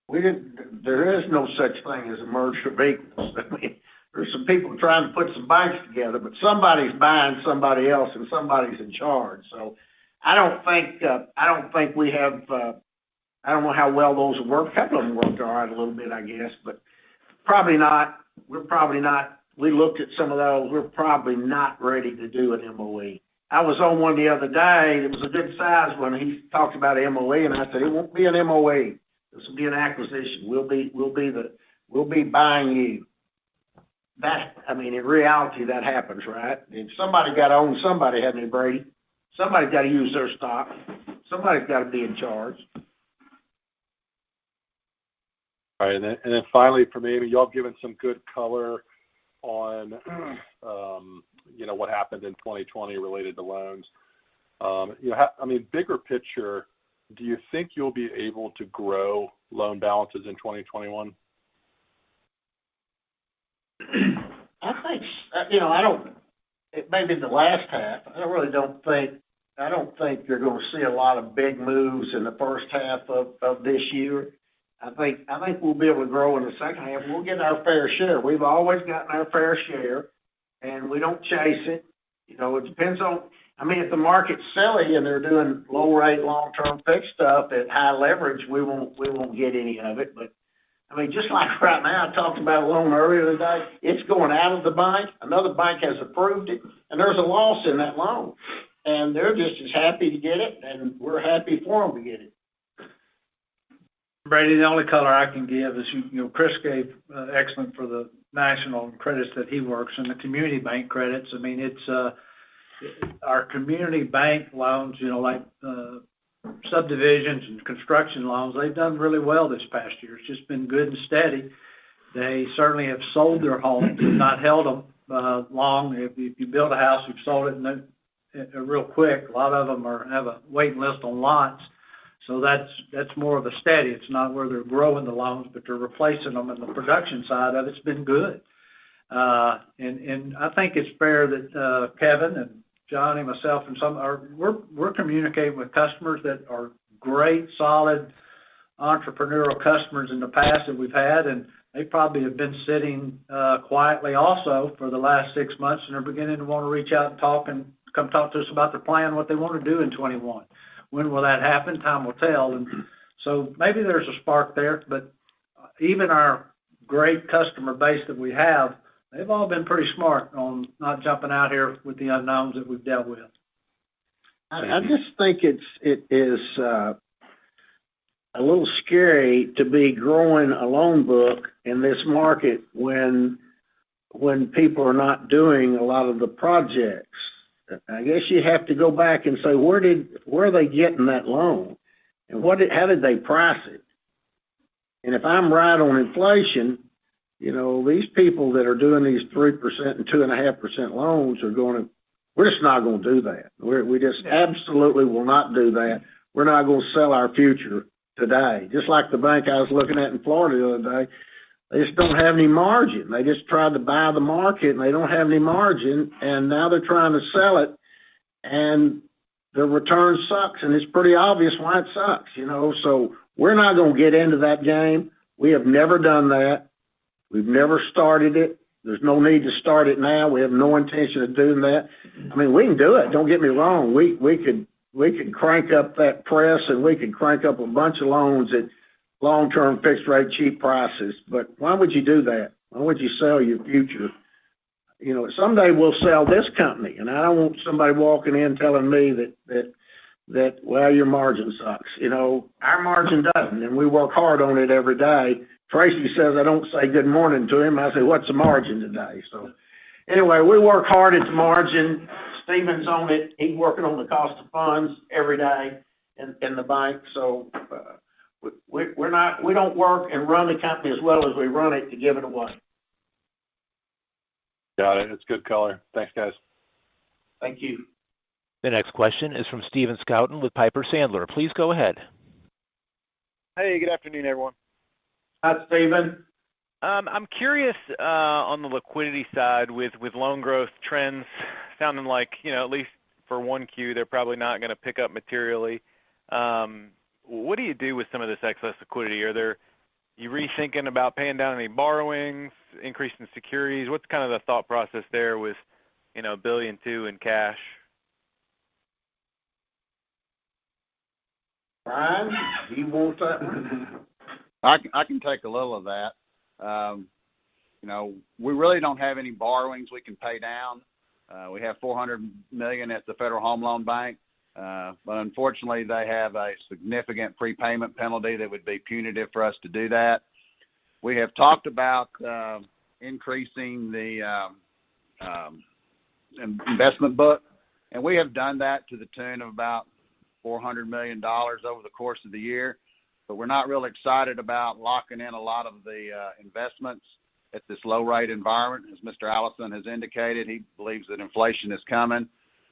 There is no such thing as a merger of equals. I mean, there's some people trying to put some banks together, but somebody's buying somebody else and somebody's in charge. So I don't think we have, I don't know how well those will work. A couple of them worked all right a little bit, I guess, but probably not. We looked at some of those. We're probably not ready to do an MOE. I was on one the other day. It was a good size one. He talked about an MOE, and I said, it won't be an MOE. This will be an acquisition. We'll be buying you. In reality, that happens, right? If somebody got to own somebody, hasn't he, Brady? Somebody's got to use their stock. Somebody's got to be in charge. All right, and then finally for me, y'all have given some good color on, what happened in 2020 related to loans. Bigger picture, do you think you'll be able to grow loan balances in 2021? I think, maybe the last half. I don't think you're going to see a lot of big moves in the first half of this year. I think we'll be able to grow in the second half. We'll get our fair share. We've always gotten our fair share, and we don't chase it. It depends on, if the market's silly and they're doing low rate, long-term fixed stuff at high leverage, we won't get any of it. But just like right now, I talked about a loan earlier today, it's going out of the bank. Another bank has approved it, and there's a loss in that loan. And they're just as happy to get it, and we're happy for them to get it. Brady, the only color I can give is, Chris gave excellent for the national credits that he works and the community bank credits. It's our community bank loans, like subdivisions and construction loans, they've done really well this past year. It's just been good and steady. They certainly have sold their homes and not held them long. If you build a house, you've sold it real quick. A lot of them have a waiting list on lots. So that's more of a steady. It's not where they're growing the loans, but they're replacing them, and the production side of it's been good. And I think it's fair that Kevin and Johnny, myself, and we're communicating with customers that are great, solid entrepreneurial customers in the past that we've had, and they probably have been sitting quietly also for the last 6 months, and are beginning to want to reach out and talk and come talk to us about their plan, what they want to do in 21. When will that happen? Time will tell. And so maybe there's a spark there, but even our great customer base that we have, they've all been pretty smart on not jumping out here with the unknowns that we've dealt with. I just think it is a little scary to be growing a loan book in this market when people are not doing a lot of the projects. I guess you have to go back and say, where are they getting that loan, and how did they price it? And if I'm right on inflation, these people that are doing these 3% and 2.5% loans we're just not going to do that. We just absolutely will not do that. We're not going to sell our future today. Just like the bank I was looking at in Florida the other day, they just don't have any margin. They just tried to buy the market, and they don't have any margin, and now they're trying to sell it, and the return sucks, and it's pretty obvious why it sucks, So we're not going to get into that game. We have never done that. We've never started it. There's no need to start it now. We have no intention of doing that. We can do it. Don't get me wrong. We could crank up that press, and we could crank up a bunch of loans at long-term fixed rate cheap prices. But why would you do that? Why would you sell your future? Someday we'll sell this company, and I don't want somebody walking in telling me that well, your margin sucks. Our margin doesn't, and we work hard on it every day. Tracy says I don't say good morning to him. I say, what's the margin today? So anyway, we work hard at the margin. Stephen's on it. He's working on the cost of funds every day in the bank. So we don't work and run the company as well as we run it to give it away. Got it. It's good color. Thanks, guys. Thank you. The next question is from Stephen Scouten with Piper Sandler. Please go ahead. Hey, good afternoon, everyone. Hi, Stephen. I'm curious on the liquidity side with loan growth trends sounding like, at least for 1Q, they're probably not going to pick up materially. What do you do with some of this excess liquidity? You rethinking about paying down any borrowings, increasing securities? What's kind of the thought process there with, $1.2 billion in cash? Brian, do you want that? I can take a little of that. We really don't have any borrowings we can pay down. We have $400 million at the Federal Home Loan Bank, but unfortunately they have a significant prepayment penalty that would be punitive for us to do that. We have talked about increasing the investment book, and we have done that to the tune of about $400 million over the course of the year. But we're not real excited about locking in a lot of the investments at this low rate environment. As Mr. Allison has indicated, he believes that inflation is coming.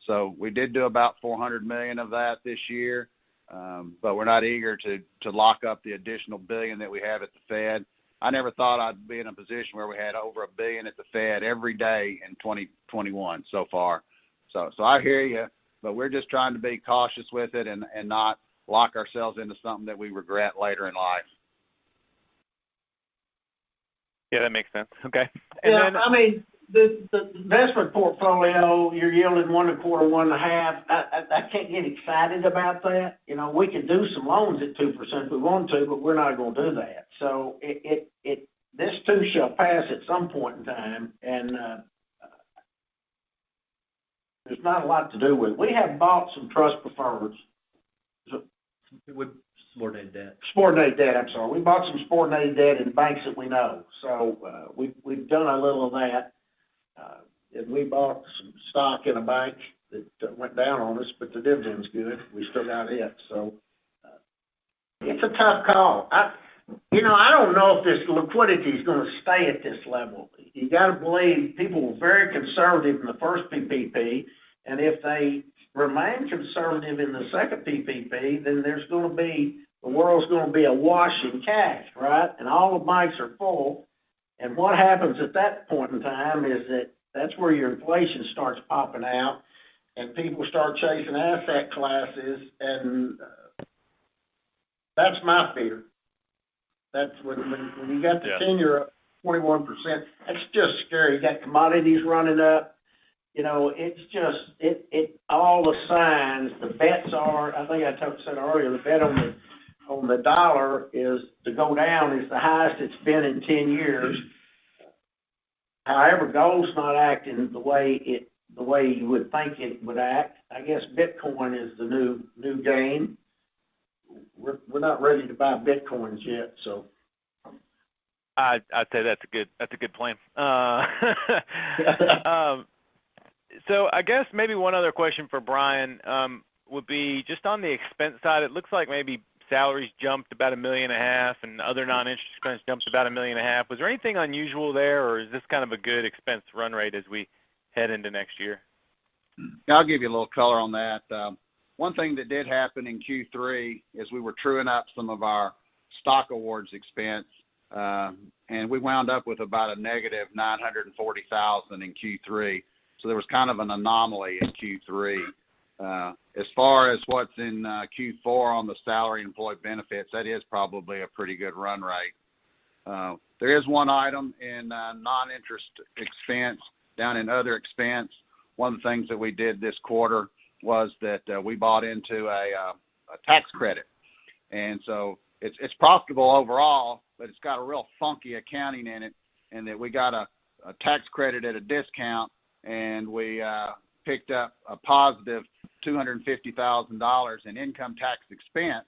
So we did do about $400 million of that this year, but we're not eager to lock up the additional $1 billion that we have at the Fed. I never thought I'd be in a position where we had over $1 billion at the Fed every day in 2021 so far. So I hear you, but we're just trying to be cautious with it and not lock ourselves into something that we regret later in life. Yeah, that makes sense. Okay. And The investment portfolio, you're yielding 1.25, 1.5. I can't get excited about that. You know, we could do some loans at 2% if we want to, but we're not going to do that. So this too shall pass at some point in time, and there's not a lot to do with it. We have bought some trust preferreds. With subordinated debt. Subordinated debt, I'm sorry. We bought some subordinated debt in banks that we know. So we've done a little of that. And we bought some stock in a bank that went down on us, but the dividend's good. We still got it. So it's a tough call. I don't know if this liquidity is going to stay at this level. You got to believe people were very conservative in the first PPP, and if they remain conservative in the second PPP, then the world's going to be awash in cash, right? And all the banks are full. And what happens at that point in time is that's where your inflation starts popping out, and people start chasing asset classes, and that's my fear. That's when you got the 10-year up 21%. That's just scary. You got commodities running up. You know, it's just all the signs. The bets are. I think I said earlier. The bet on the dollar is to go down is the highest it's been in 10 years. However, gold's not acting the way you would think it would act. I guess Bitcoin is the new game. We're not ready to buy Bitcoins yet, so. I'd say that's a good plan. So I guess maybe one other question for Brian would be just on the expense side. It looks like maybe salaries jumped about $1.5 million, and other non-interest expense jumped about $1.5 million. Was there anything unusual there, or is this kind of a good expense run rate as we head into next year? Yeah, I'll give you a little color on that. One thing that did happen in Q3 is we were truing up some of our stock awards expense, and we wound up with about a negative $940,000 in Q3. So there was kind of an anomaly in Q3. As far as what's in Q4 on the salary and employee benefits, that is probably a pretty good run rate. There is one item in non-interest expense down in other expense. One of the things that we did this quarter was that we bought into a tax credit. And so it's profitable overall, but it's got a real funky accounting in it, and that we got a tax credit at a discount, and we picked up a positive $250,000 in income tax expense.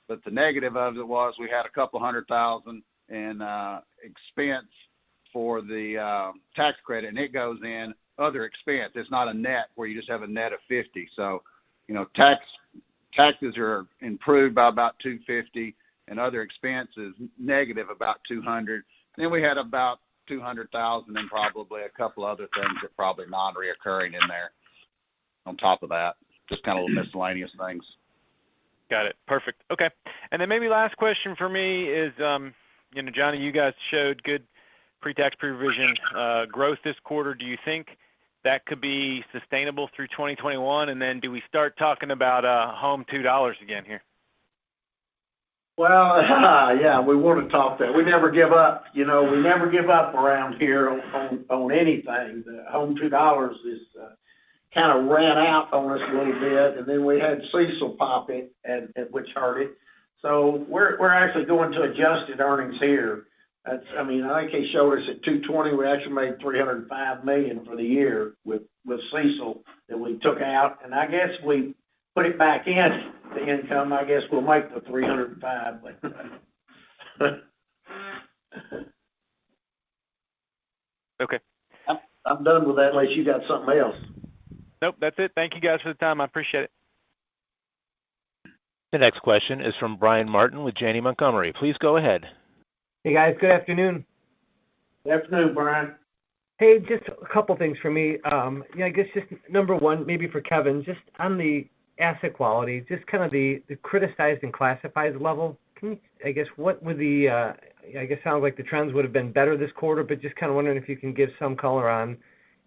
But the negative of it was we had a couple $100,000 in expense for the tax credit, and it goes in other expense. It's not a net where you just have a net of 50. So, you know, taxes are improved by about 250, and other expenses negative about 200. Then we had about 200,000 and probably a couple other things that probably non-reoccurring in there on top of that. Just kind of little miscellaneous things. Got it. Perfect. Okay. And then maybe last question for me is, Johnny, you guys showed good pre-tax pre-provision growth this quarter. Do you think that could be sustainable through 2021? And then do we start talking about HOMB $2 again here? Well, yeah, we want to talk that. We never give up. You know, we never give up around here on anything. The HOMB $2 is kind of ran out on us a little bit, and then we had CECL pop it, and which hurt it. So we're actually going to adjusted earnings here. I think he showed us at 220. We actually made $305 million for the year with CECL that we took out, and I guess we put it back in the income. I guess we'll make the 305. Okay. I'm done with that unless you got something else. Nope, that's it. Thank you guys for the time. I appreciate it. The next question is from Brian Martin with Janney Montgomery. Please go ahead. Hey guys, good afternoon. Good afternoon, Brian. Hey, just a couple things for me. I guess just number one, maybe for Kevin, just on the asset quality, just kind of the criticized and classified level. What would sounds like the trends would have been better this quarter, but just kind of wondering if you can give some color on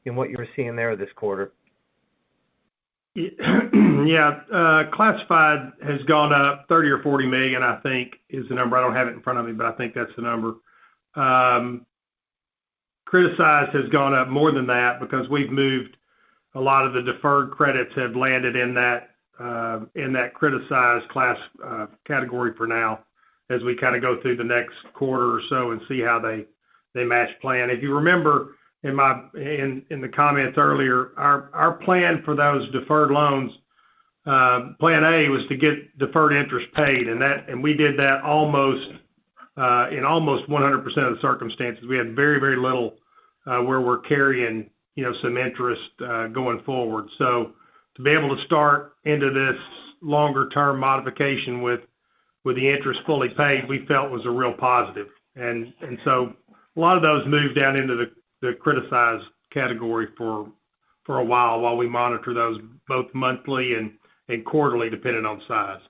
what you were seeing there this quarter. Yeah, classified has gone up 30 or 40 million, I think, is the number. I don't have it in front of me, but I think that's the number. criticized has gone up more than that because we've moved a lot of the deferred credits have landed in that criticized class category for now, as we kind of go through the next quarter or so and see how they match plan. If you remember in the comments earlier, our plan for those deferred loans, plan A was to get deferred interest paid, and we did that almost in almost 100% of the circumstances. We had very, very little where we're carrying, some interest going forward. So to be able to start into this longer term modification with the interest fully paid, we felt was a real positive. And so a lot of those moved down into the criticized category for a while we monitor those both monthly and quarterly, depending on size.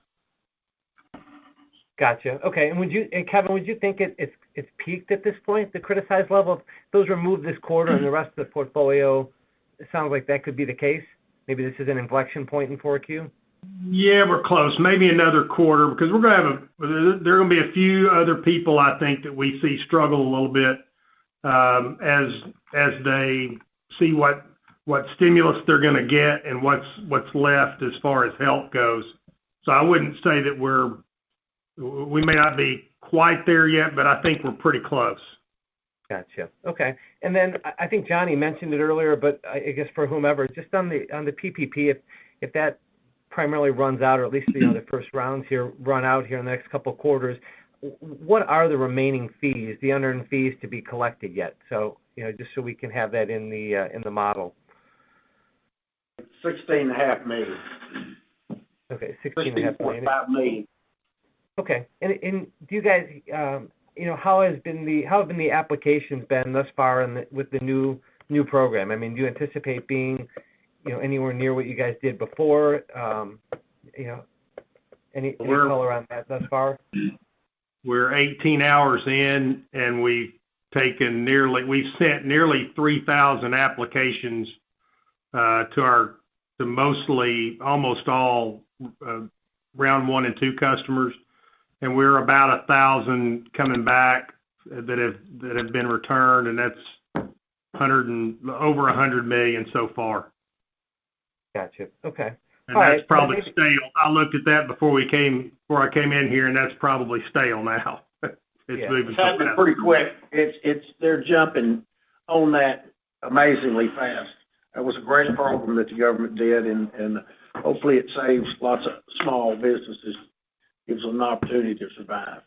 Gotcha. Okay. And Kevin, would you think it's peaked at this point, the criticized level? If those were moved this quarter and the rest of the portfolio, it sounds like that could be the case. Maybe this is an inflection point in 4Q. Yeah, we're close. Maybe another quarter, because there are going to be a few other people I think that we see struggle a little bit as they see what stimulus they're going to get and what's left as far as help goes. So I wouldn't say that we may not be quite there yet, but I think we're pretty close. Gotcha. Okay. And then I think Johnny mentioned it earlier, but I guess for whomever, just on the PPP, if that primarily runs out, or at least the first rounds here run out here in the next couple of quarters, what are the remaining fees, the unearned fees to be collected yet? So just so we can have that in the model. $16.5 million. Okay, $16.5 million. Okay, and do you guys, how have been the applications been thus far with the new program? I mean, do you anticipate being, anywhere near what you guys did before? Any color on that thus far? We're 18 hours in, and we've sent nearly 3,000 applications to almost all round 1 and 2 customers, and we're about 1,000 coming back that have been returned, and that's over $100 million so far. Gotcha. Okay. And that's probably stale. I looked at that before I came in here, and that's probably stale now. It's happening pretty quick. They're jumping on that amazingly fast. That was a great program that the government did, and hopefully it saves lots of small businesses, gives them an opportunity to survive.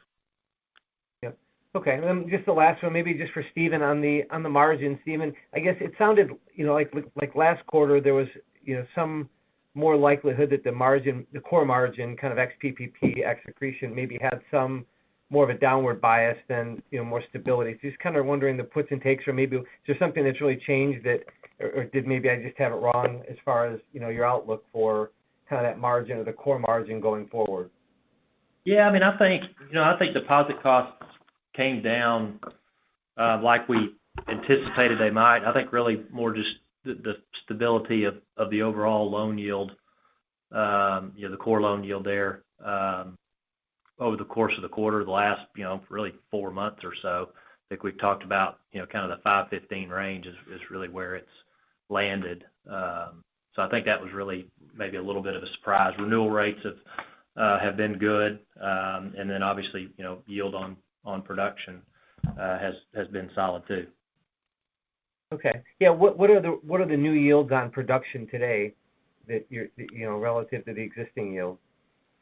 Yep. Okay. And then just the last one, maybe just for Stephen on the margin. Stephen, I guess it sounded, like last quarter there was, some more likelihood that the core margin, kind of ex-PPP, ex-accretion, maybe had some more of a downward bias than, more stability. So just kind of wondering the puts and takes, or maybe is there something that's really changed or did maybe I just have it wrong as far as, your outlook for kind of that margin or the core margin going forward? Yeah, I mean, I think deposit costs came down like we anticipated they might. I think really more just the stability of the overall loan yield, the core loan yield there over the course of the quarter, the last, really 4 months or so. I think we've talked about, kind of the 5.15 range is really where it's landed. So I think that was really maybe a little bit of a surprise. Renewal rates have been good, and then obviously, yield on production has been solid too. Okay. Yeah. What are the new yields on production today that relative to the existing yield?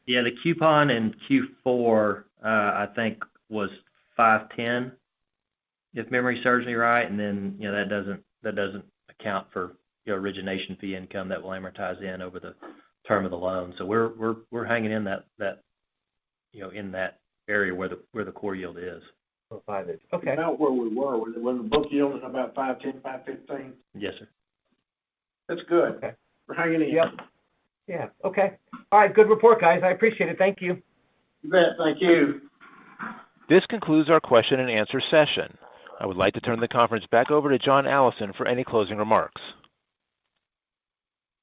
Yeah, the coupon in Q4 I think was 5.10, if memory serves me right, and then that doesn't account for origination fee income that will amortize in over the term of the loan. So we're hanging in that in that area where the core yield is. Oh, 5 is okay. About where we were when the book yield is about 5.10, 5.15. Yes, sir. That's good. Okay. We're hanging in. Yep. Yeah. Okay. All right. Good report, guys. I appreciate it. Thank you. You bet. Thank you. This concludes our question and answer session. I would like to turn the conference back over to John Allison for any closing remarks.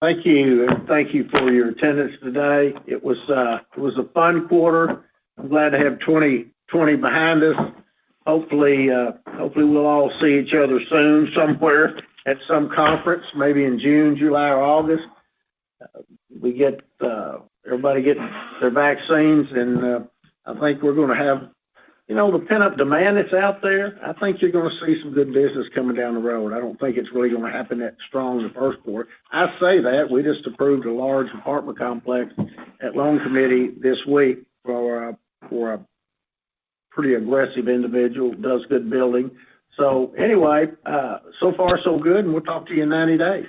Thank you, and thank you for your attendance today. It was a fun quarter. I'm glad to have 2020 behind us. hopefully we'll all see each other soon somewhere at some conference, maybe in June, July, or August. We get everybody getting their vaccines, and I think we're going to have, the pent-up demand that's out there. I think you're going to see some good business coming down the road. I don't think it's really going to happen that strong in the first quarter. I say that. We just approved a large apartment complex at loan committee this week for a pretty aggressive individual, does good building. So anyway, so far so good, and we'll talk to you in 90 days.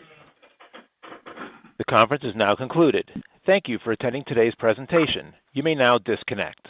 The conference is now concluded. Thank you for attending today's presentation. You may now disconnect.